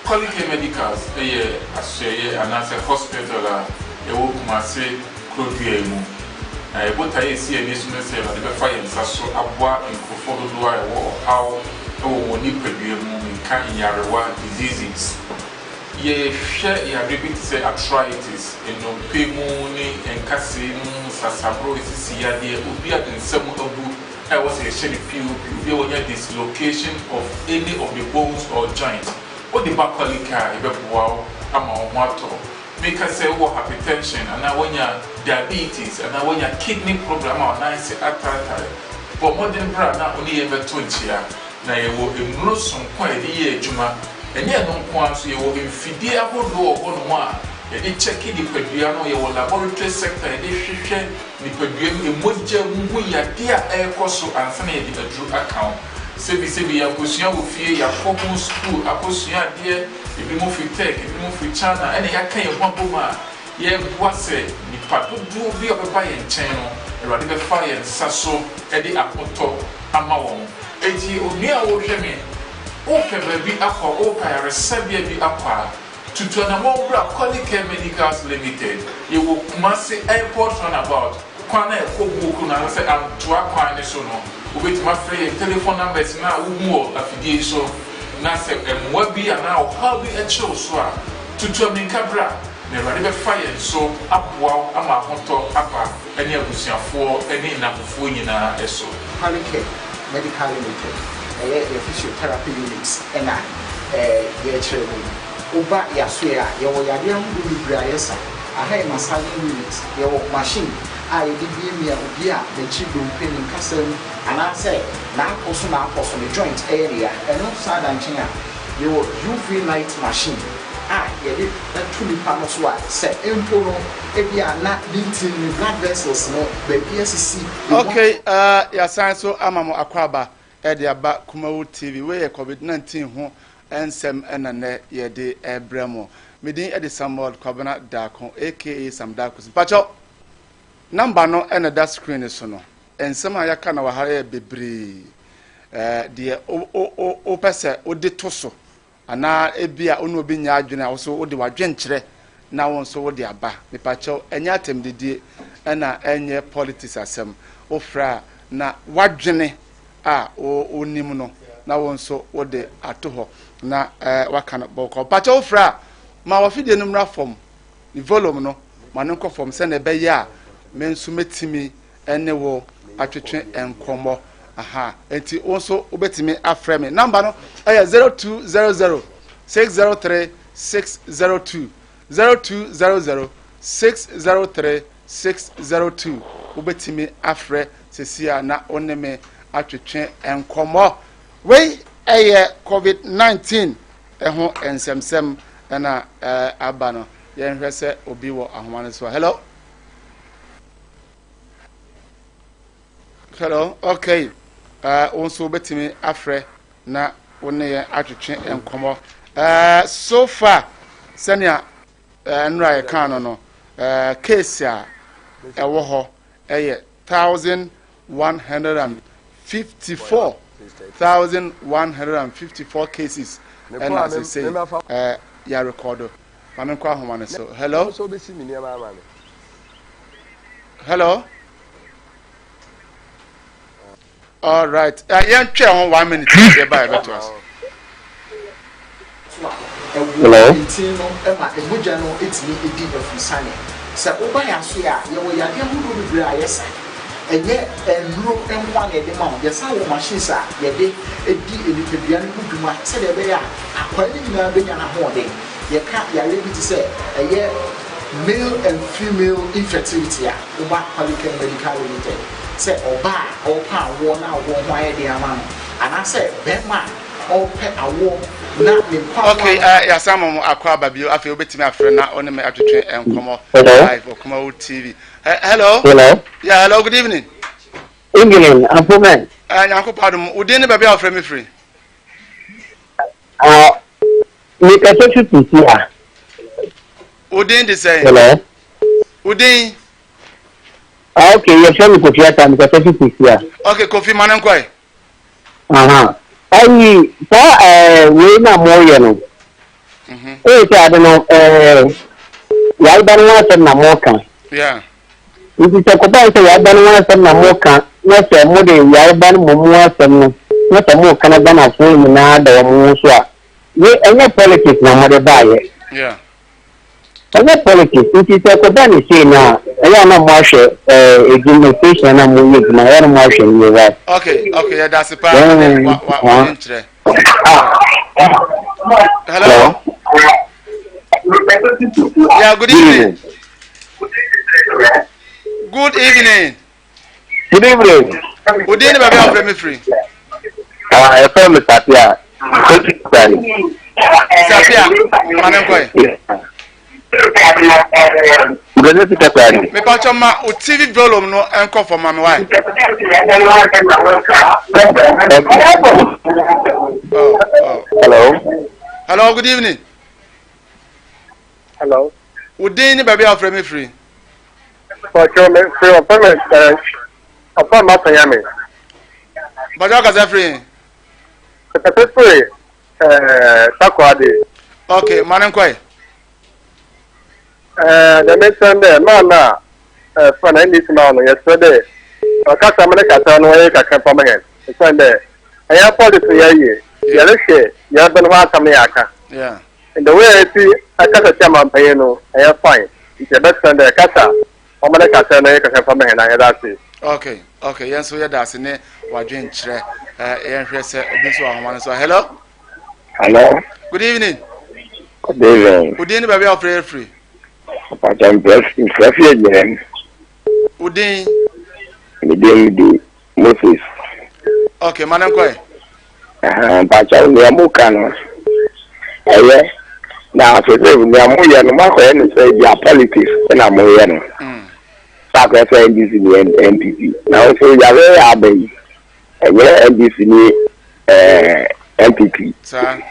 Kolike Medicals eye aseye anase hospital a ewo kuma say krodua emu na ebota esi eni sume se la de fa yen saso aboa enkofo dodo a ewo hawo ewo woni padua mu nka yarewa diseases ye hwe ya repeat say arthritis eno pemu ni enkase mu sasabro esisi ya de obi a nsem abu I was a shady few dislocation of any of the bones or joints. What the back car, wow, I'm on water. Make us say what hypertension, and now when you're diabetes, and now when you're kidney problem, or nice at but modern brand not only ever 20 years. Now you will immerse some quite a year, Juma, and yet no quants you will infidel on one. They check the Peduano, your laboratory sector, and they share the Peduano, a moja muya, dear air coso, and Sunday the true account. Sebi, a position with fear, your common school, a position, dear, if you move with tech, if you move with China, and I can't one boma. Ye was it, the patu do be of a buy and channel, a radical fire and sasso, Eddie Apoto, Amawon. Eti, Unia Oshemi, open baby aqua, open a receive aqua. To an amount of Kolike Medicals Limited, you will must say airport runabout. Kwana Kobu na say I'm to acquire sono. With my friend telephone numbers now more affiliation. Nasa and what be now how be a show so to Tomin Cabra. Never never fire so up wow ama honto apa any abusia for any number for you na eso. Kolike Medical Limited, a physiotherapy units and Uba Yasuya, your Yadiam Briasa, a high massaging unit, your machine, I did me a beer, the cheap room pinning custom, and I say, now also the joint area, and outside and China, your UV light machine. You did that truly panels what say, Emporo, if you are not beating blood vessels, no, baby, SC. Okay, Yasan so Amamo Akwaba, Ediaba Kumawu TV, where COVID-19 home. Ensem enane yede ebremo midin edi Samuel Kwabena Dakon aka Sam Dakus pacho number no ena that screen so no ensem ayaka na wahare bebre de o pese odi to so ana ebia onu obi nya adwene a so odi wadwenkyere na won so wodi aba me pacho enya atem didi ena enye politics asem ofra na wadwene a onim no na won so wodi atoho na wakana boko pacha ofra ma wafide no mra form ni volume no ma no nko form se na be ya mensu metimi ene wo atwetwe enkomo aha enti wonso obetimi afre me number no 0200 603 602 0200 603 602 ubetimi afre sesia na oneme atwetwe enkomo we eye covid-19 eho ensemsem na aba no yenhwe se obi wo ahomane so hello okay onso ubetimi afre na oneye atwetwe enkomo so far senia nra kan no case a ewo ho eye 1154 cases and as I say ya record mame kwa homa so hello hello all right yan twa ho 1 minute dey by better us hello intino ema ebuja no etimi edi afusane se oba ya so ya ye wo ya de hudu bibire ayesa enye enro enwa ne de ma ye sa wo machines a ye de edi edipedua ne huduma se de be ya akwani nyina be nya na ho de ye ka ya le bi ti se eye male and female infertility a oba Pelican Medical Limited se oba opa wo na wo ho aye de ama no ana se be ma ope awo na me pa okay ya samo akwa babio afi obetimi afre na one me atwetwe enkomo live okoma TV hello yeah hello good evening afumen nyanko padum udi ne babia afre me free me ka so tutu ya udi ndi say hello udi okay you show me ko fiata me ka so tutu ya okay kofi manen kwai ayi sa we na moye no sa de no ya ba no wa na moka yeah nti se ko ba se ya ba no wa na moka na se mo de ya ba no mo wa no na se mo kana ba na so ni na da mo so a we enye politics na mo de ba ye yeah enye politics nti se ko ba ni se na ya na mo ahwe education na mo ye na ya na mo ahwe ni wa okay yeah that's the part wa intre hello yeah good evening good evening udini baby of me free I from Sapia manen koy me pa choma o TV volume no enko for mama why hello good evening hello udini baby of me free for me free appointment upon my family bajo ka free takwade okay manen koy the next Sunday, man, for an English man yesterday. A customer can away a campaign. Sunday. I have policy here. You have been one Samiaka. Yeah. In the way I see, I got a chairman payano. I have fine. It's a best Sunday, Casa. How many Casana can come and I had it. Okay, yes, we are dancing. Wajin Tre, hello. Hello. Good evening. Good evening. Good evening, baby, of free. I'm blessing Sophia again. Udin. Udin Moses. Okay, Madam Koi. Pacha Niamukano. Now, if you Niamuya, no matter any say, their politics, and I'm Moyano. Sacrifice this in the NPP. Now, so you are very happy. And NDC NPP. Sir.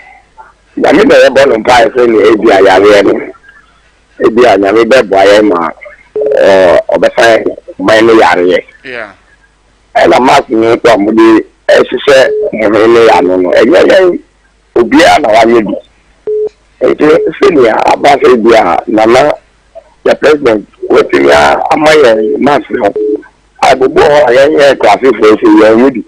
I mean, the bottom price in the ABI. Ebi anyame be boye ma obefa mine yare yeah ela mas ni ko amudi ehise mine ya no enye obi na wa yebi eje senior abase bia na the president wetin ya amaye mas no agbogbo ayenye classification se yo yudi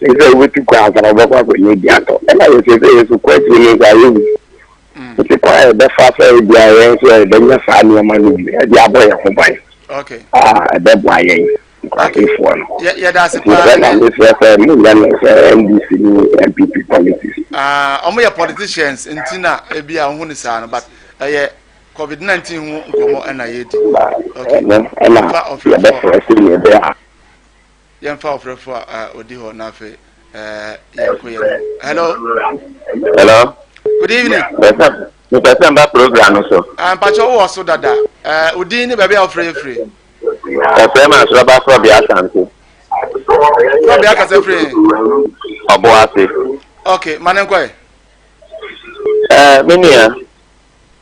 eje wetin kwa asara bokwa ko ni dia to ela yo se yesu kwati ni ga yebi it's quite the fast idea the nya family man the aboy company okay the boy yeah that's it MPP politics omo ya politicians intina e bia hu ni sa no but COVID-19 ho nkomo na yedi. Okay. Yemfa ofrefo odi ho na fe hello. Hello. Good evening. The person that program also. Pacho wo so dada. Odi ni baby ofrefre. Friend Robert from the Asante. From the Asante free. Oboase. Okay, manenkoi. Minia.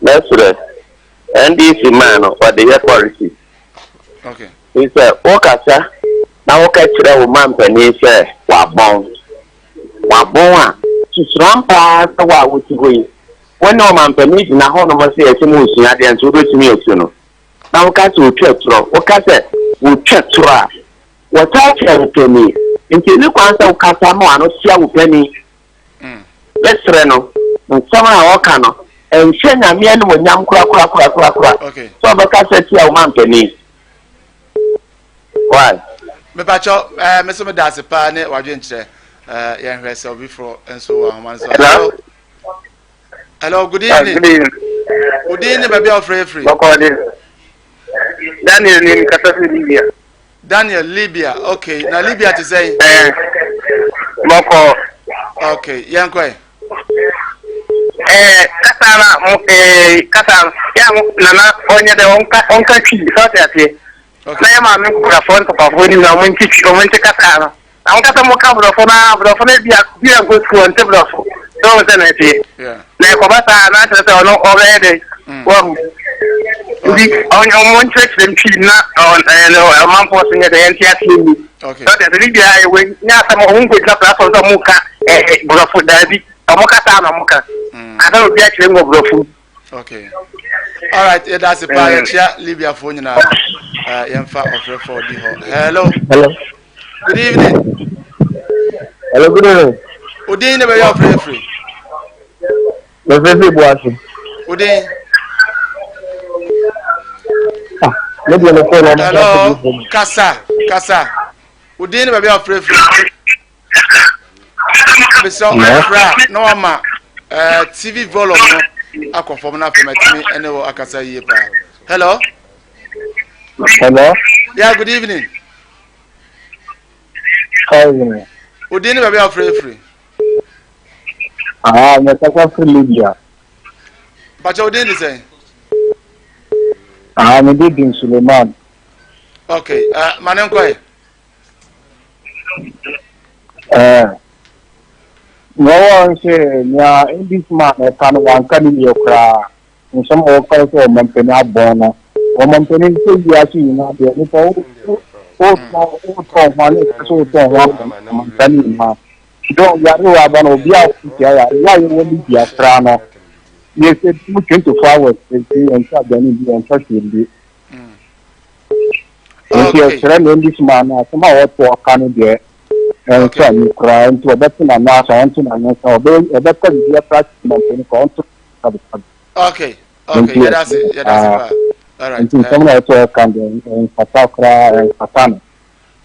That's right. NDC man for the authority. Okay. He said, Okasa, now okay, today will man penny say, Wabon. Wabon, to strong pass the wa with you. When no man penny in a home of say, a motion at the end to reach me, you know. Now, Okasa will check through. Okasa will check through. What I tell penny, until you answer Okasa more, no see a penny. Let's reno, and somehow Okano. And Shena me and when yam crack. Okay. So Okasa see a man penny. Why? Me pacho me so me dase pa ne wadwe nkyere yen hwese before enso wa man so. Hello, good evening. Good evening, baby of free. Daniel in Qatar, Libya. Daniel, Libya. Okay. Now Libya to say Moko. Okay, yankwe. Qatar ya nana onye de onka chi so te. Na ma me kura fon to pavoni na mo nti o mo nti kasa na kasa mo ka bro fo na bia go school nti bro fo so mo na ti na ko ba sa na te ono already wo ndi on mo nti dem chi na on man po singa de nti atimi okay so de bia e we nya sa mo hunko ta platform so mo ka bro fo da bi mo kasa na mo ka ada obi a kire mo bro fo. Okay. All right, that's a part here Libya phone na Yemfa of for the ho. Hello. Good evening. Hello, good evening. Udin be your free. No free boashi. Udin. Maybe on the phone. Hello. Kasa. Udin be your free. Be so no ama TV volume no akonform na fematimi ene wo akasa yie pa. Hello. Yeah, good evening. How are you? Udin be your free. Me kasa free Libya. But you didn't say? Me did in Suleiman. Okay. Manenkoi. No one say ya in this man can one can be okra. In some of us or Montana Bona. Or Montana say you are seeing now the don't Yaru Aban or Bia, why you won't be a strano. Yes, it's looking to forward and start and trust in if you're surrounding this man, somehow for Canada. And so you cry into a better than now, so I'm a better be a practice. Okay, that's it. All right. Some network and Patakra and Patana.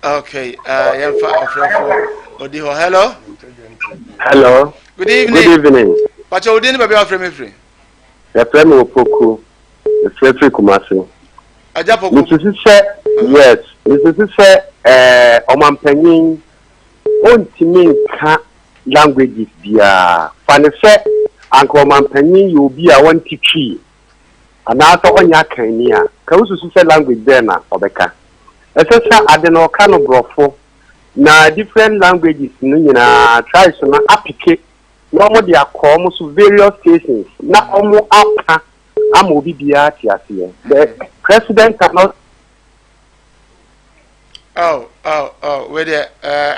Okay, hello. Hello. Good evening. Good evening. But you didn't be offering free. The friend of Poku, the Frederick Kumasi. Mrs. Yes, Mrs. Oman Penning. Ontimi ka languages bia fane se anko mampanyin you be a want twi ana to onya kan ni a ka ususu se language there na obeka esesa ade no ka no brofo na different languages no nyina try so na apike no mo dia call mo so various stations na omo apa amobi bia ti ase the president cannot where there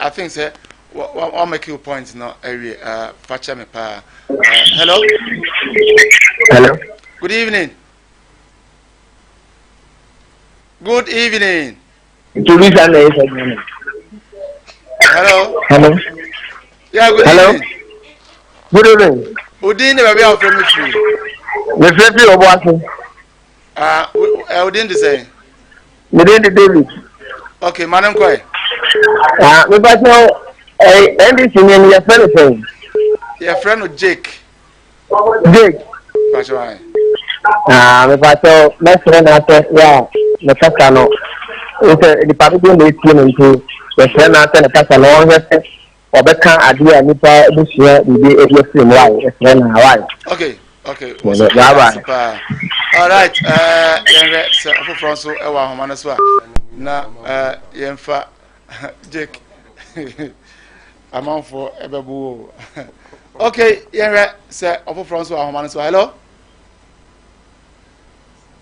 I think say I'll make you points now area facha me pa. Hello. Good evening. Hello. Yeah, good evening. Good evening. Udin baby of me free. Me free obo Udin the say. Me dey David. Okay, madam Koi. Me but no NDC name your friend. Your friend Jake. Jake. That's right. Me pacho mesre na te ya me kasa no. Ose di papi ko le tie nti mesre na te na kasa no hwese obeka ade a nipa busia bibi efiri mu ai mesre na wai. Okay. Bye. All right. Yenre se ofofro so e wa homa no so a na yemfa Jake amanfo ebebu. Okay, yenre se ofofro so ahoma no so. Hello.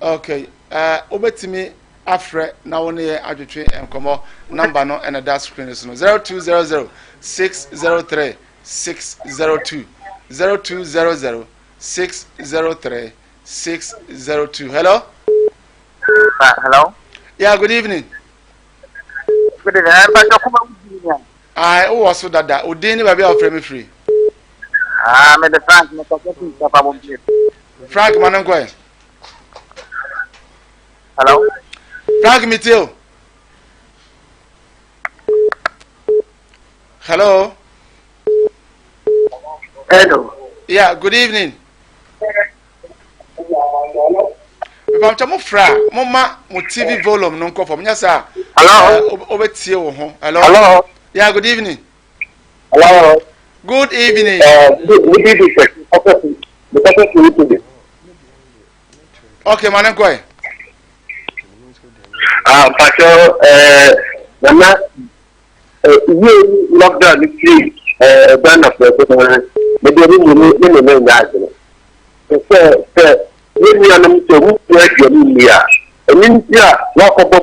Okay. Obetimi afre na woni ye adwetwe enkomo number no and that screen is no 0200 603 602 0200 603 602. Hello? Hello? Yeah, good evening. Good evening. I was so that Udini baby of frame free. I'm the Frank Manangwe. Hello? Frank Miteo. Hello? Hello. Yeah, good evening. Pamcha fra mama mo TV volume no nkofo nya sa. Hello. Obetie wo ho. Hello. Hello. Yeah, good evening. Hello. Good evening. Good evening. Okay, Manangwe. Pacho Nana you lockdown the free ban of the maybe you know so we are not to your media and in here walk up the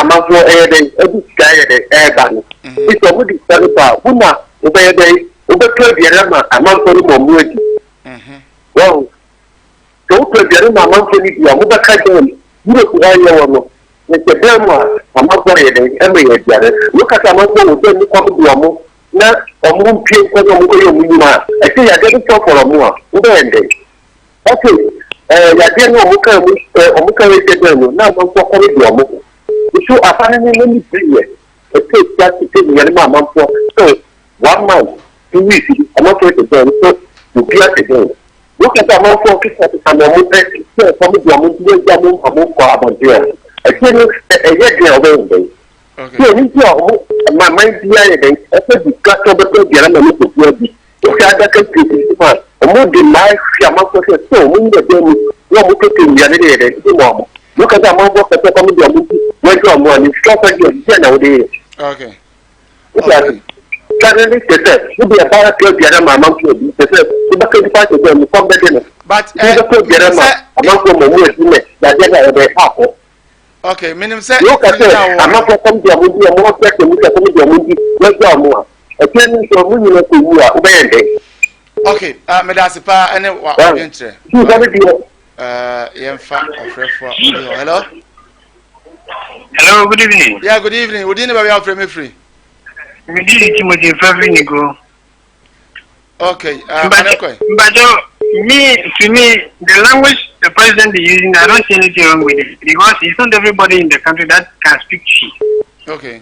amount of air day every sky air ban it's a good example una obey day over the amount of more well so the amount of media over kind you know Mr. Belma, I'm not going to every year. Look at a month when you come to Yamu, not a moon pink for the I say I didn't talk for a more. Okay, I didn't know Muka, now I'm talking to Yamu. You should apparently many 3 years. It takes just to take the mamma for 1 month, 2 weeks. I'm not going to go to be at again. Look at the month for Christmas and the movement from the Yamu, I tell you, a year away. So, my mind behind it, I said, the cut of the German people. Okay, I can see it. A more than my Yamato so when you're doing what we took in the other day. Look at the amount of the comedy went on one, stop at your general. Okay. Suddenly, they said, you'll be a part of the other mamma. They said, you back in the party when you come back in. But the other among them, that they are. Okay, minimum say look at it. I'm not going to come to a movie. I'm not going to come to a movie. Let's go more. I tell you, you're moving to you are obeying. Okay, Medasipa, and what interest? Hello? Hello, good evening. Yeah, good evening. Would you never be out from me free? Good evening, Timothy. Okay, but to me, the language the president is using, I don't see anything wrong with it because it's not everybody in the country that can speak Chi. Okay.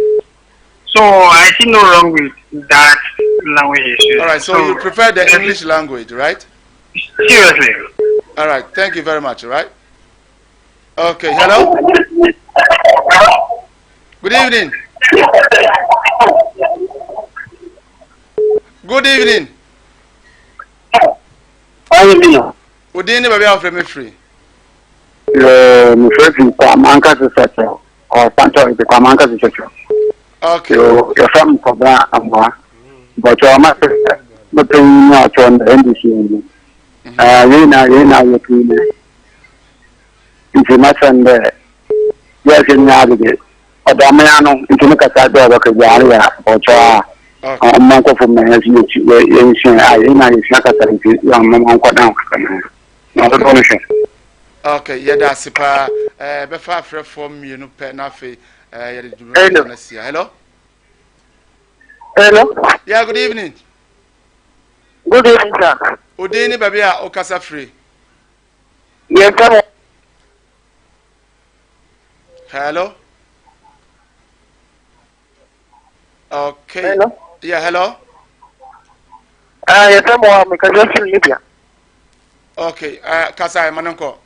So I see no wrong with that language. All right. So you prefer the English language, right? Seriously. All right. Thank you very much. All right. Okay. Hello. Good evening. Good evening. Udini baby out from me free. My friend Kwamanka is such a or Santo is the Kwamanka is such a. Okay. You're from Cobra Amwa, but your master, but you know, on the NBC. You know, you're clean. Information there. Yes, in Navigate. Or Damiano, if you look at that door, okay, or Uncle from the house, okay, yeah, that's it. Before from you, Penafi, hello. Hello. Yeah, good evening. Good evening, sir. Udini Babia Okasa free. Yes, sir. Hello. Okay. Hello. Yeah, hello. Yes, I'm because you're in Libya. Okay, Kasai Manonko.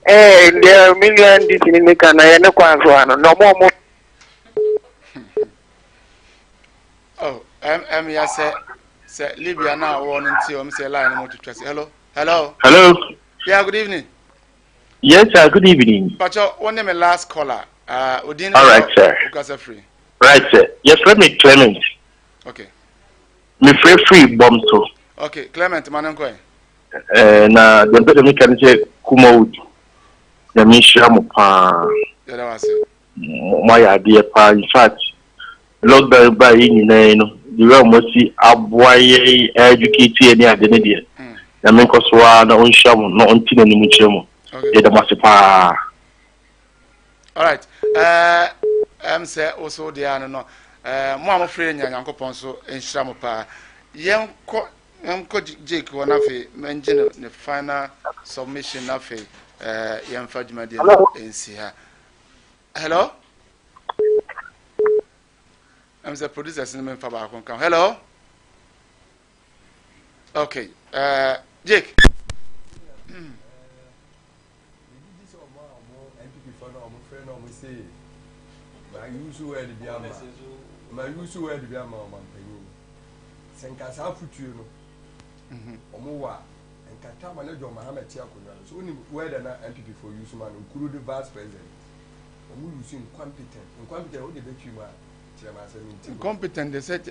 There are million this in the can I no more. Oh, yes, sir. Libya now warning to say line more to trust. Hello. Yeah, good evening. Yes, sir. Good evening. But one name last caller. All right, sir. Because free. Right, sir. Yes, let me Clement. Okay. Me free bomb so. Okay, Clement, Manonko. Na the better me can say Kumawood. The Misha Mopa. Yeah, that was it. My idea, in fact, Lord by in the realm was see Abway educated any identity. The men coswa na on sham no on tin any muchemo. Okay. The Masipa. All right. Say also the ano no. Mo am free nya Yankopon so enhira mo pa. Yemko Jake wona fe menjine the final submission na fe yemfa djumadi ensi ha. Hello? I'm the producer in Faba. Hello? Okay. Jake. My usual word to be a man. Senkasa futu no. Omowa and kata manager Mohammed Tiakonya. So only whether na MPP for use man include the vice president. Omu use incompetent. Incompetent what the bet you man. Incompetent they said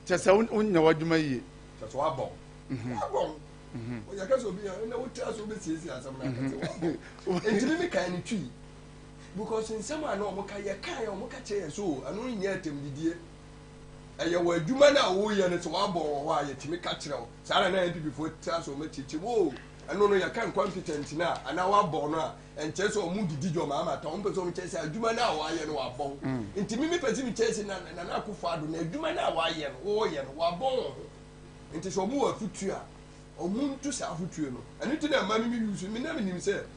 just unya waduma yi. Just wabon. Wabon. O ya kaso bi na wo tia so be siesie asam na kete wabon. Entimi me kan ni twi. Because in some I know Moka Yakai or Moka Che so, I know yet him did. And you were Jumana, oh, and it's one ball, why you make catch now. Sarah before Tass or Metichi. Whoa, I know you can't competent now, and now I'm born and Chess or Moody did your mamma, Tom, but some Chess, Jumana, why you know I'm born. Into me, Pacific chasing and an Akufado, Jumana, why you know, why born. Into some more future or moon to South Futuno. And into that money you use me, never himself.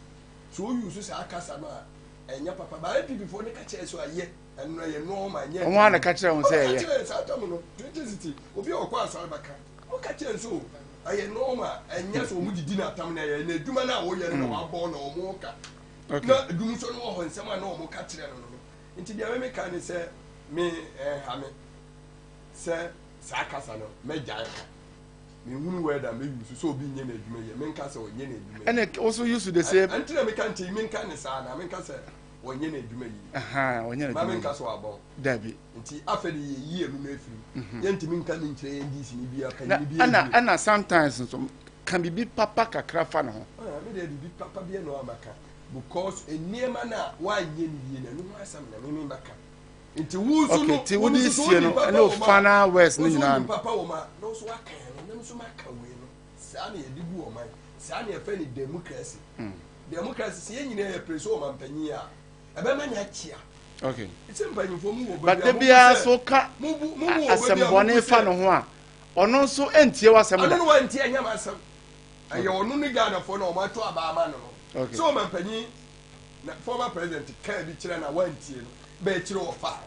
So you use Akasama. And your papa by people before the catcher so I yet and I know my yet. I want to catch on say, yes, I don't know. Twenty of your class, Albaka. Oh, catch so. I know my and yes, or would dinner terminate and a Dumana or you know, born or mocha. Okay, do so no when someone no more catcher. Into the American say, me, Hammy, sir, Sakasano, Majaka. Me word and me use so be near me, Castle, Yenny. And it also used to the same. Until I can't see me, can say, I mean, Cassa, when Yenny do me. Aha, when you're Mamma Castle about Debbie. Until after the year, we may free. Yentimin can train this in Libya. And sometimes can be big papa crafano. I mean, big papa be no Amaka. Because a near manner, why Yenny and no some name back. Into woods, okay, till this year, no fana west, Papa, no swag. Sani edibu o man sani e fe ni democracy democracy se yin na e preso o man panyia e be manya chia okay it's empanyifo mu wo but bia so ka asembone fa no ho a ono nso entie wasem da ono no entie anya masem aye ono ni Ghana fo na o ma to aba ama no so man panyi na former president ka bi kire na wantie no be kire o fa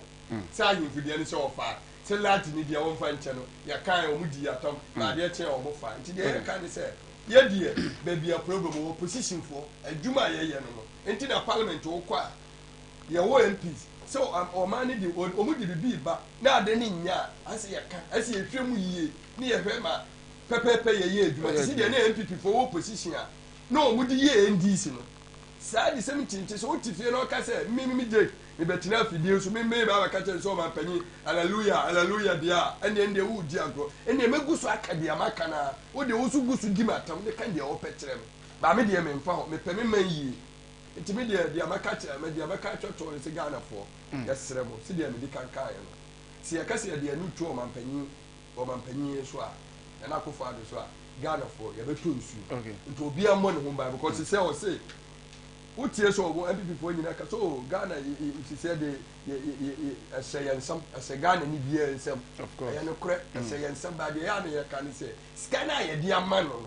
sa yin fidie ni se o fa se lati ni dia won fa nche no ya kan o mudi atom na de che o mo fa nti de kan se ye die be bia problem o opposition for adwuma ye no nti na parliament o kwa ye wo MPs so o man ni de o mudi bi ba na de ni nya ase ya kan ase ye twemu yie ni ye hwe ma pepepe ye adwuma si de na MPP for opposition a no mudi ye NDC no sa di 17 so otifie no ka se mi de me betina fidie so me ba ka che so man panyi hallelujah dia ende wo di agro ende megusu akadia maka na wo de wo su gusu di matam de kan de wo petrem ba me de me mfa ho me pe me man yi enti me de dia maka che me dia maka chocho se Ghana fo yesere mo si de me di kan kan no si ya kase de anu tu o man panyi so a na akofo ado so a Ghana fo ya beto nsu okay enti obi ammo ne ho ba because say o say utie so obo MPP for nyina ka so Ghana she said say Ghana ni bia nsem of course ya no kre say nsem ba de ya no ya kan say scanner ya dia ma no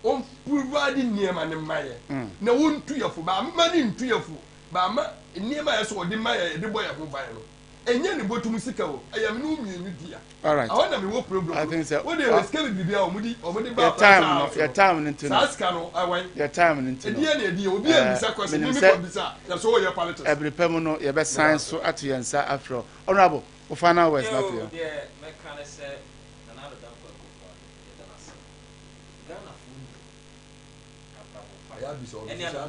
on provide niema ne maye na wontu yefo ba ma ni ntu yefo ba ma niema ya so de maye de boy ho ban no enye ne botu musika wo ayam no mienu dia all right I want na me wo problem I think so what dey scale bibia omudi ba your time into no aska no I want your time into no e dia obi a bisa question me ko bisa ya so wo your politics every pem no ye be sign so at yensa afro honorable for final words na here yeah me can say na do dan ko Ghana food ya bisa any other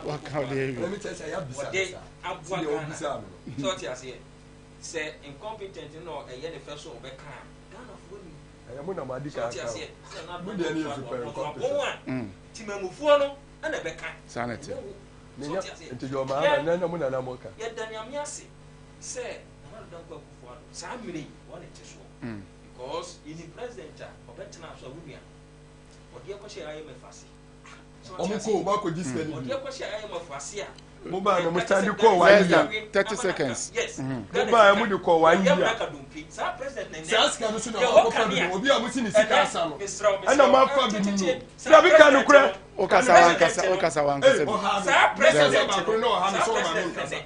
what can they let me tell you ya bisa so what you say incompetent no e ye the first one be kan Ghana food ya mo na ma di ka mo de ni super incompetent timamufuo no na be kan sanity nti jo ma na mo na mo ka ya daniam yase say na do dan ko akufo ado sa mire won it so because in the president obetena so wudua odi ekwohye aye mafasi omuko ba ko discredit odi ekwohye aye mafasi a mo ba no mo stand ko 1 year 30 seconds yes mo ba mo di ko 1 year sa president na sa aska no so na ko fa bi obi a mo si ni sika asa no ana ma fa bi ni sa bi ka no kura o kasa wan sa president ba ko no ha no so ma no kasa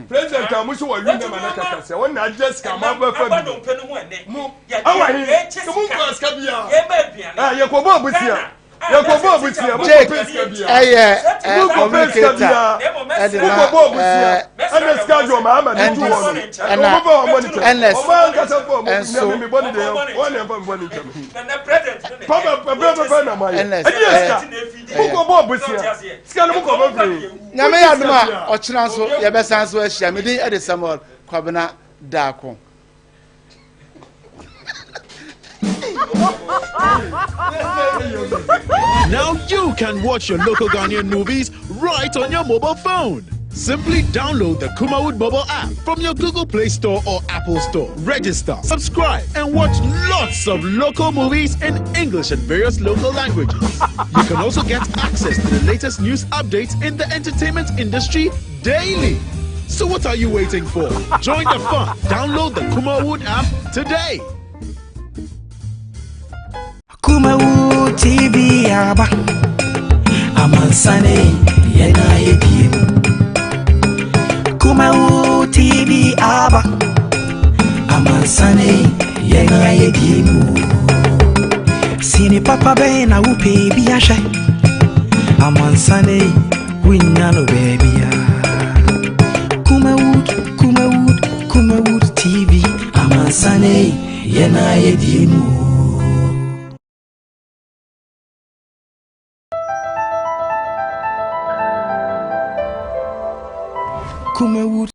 president amusu wa win na na kaka se won na Jessica ma ba fa bi mo awani ko mo ko aska bia ye ko bo busia ye ko bo busia mo ko aska bia communicator mo ko bo busia ana schedule ma ama ni tu won mo bo monitor o ma kasa fo mo na me body de won na fa body tem na president papa na ma ye mo ko bo busia ska no mo ko bo free nyame ya duma ochina so ye be san so ahia me din ede Samuel Kwabena Dako Now you can watch your local Ghanaian movies right on your mobile phone. Simply download the Kumawood mobile app from your Google Play Store or Apple Store. Register, subscribe, and watch lots of local movies in English and various local languages. You can also get access to the latest news updates in the entertainment industry daily. So what are you waiting for? Join the fun. Download the Kumawood app today. Kumawood TV aba Amansane yena yedimu Kumawood TV aba Amansane yena yedimu Sini papa be na upe biashe Amansane winnano baby ya Kumawood TV Amansane yena yedimu Kumawood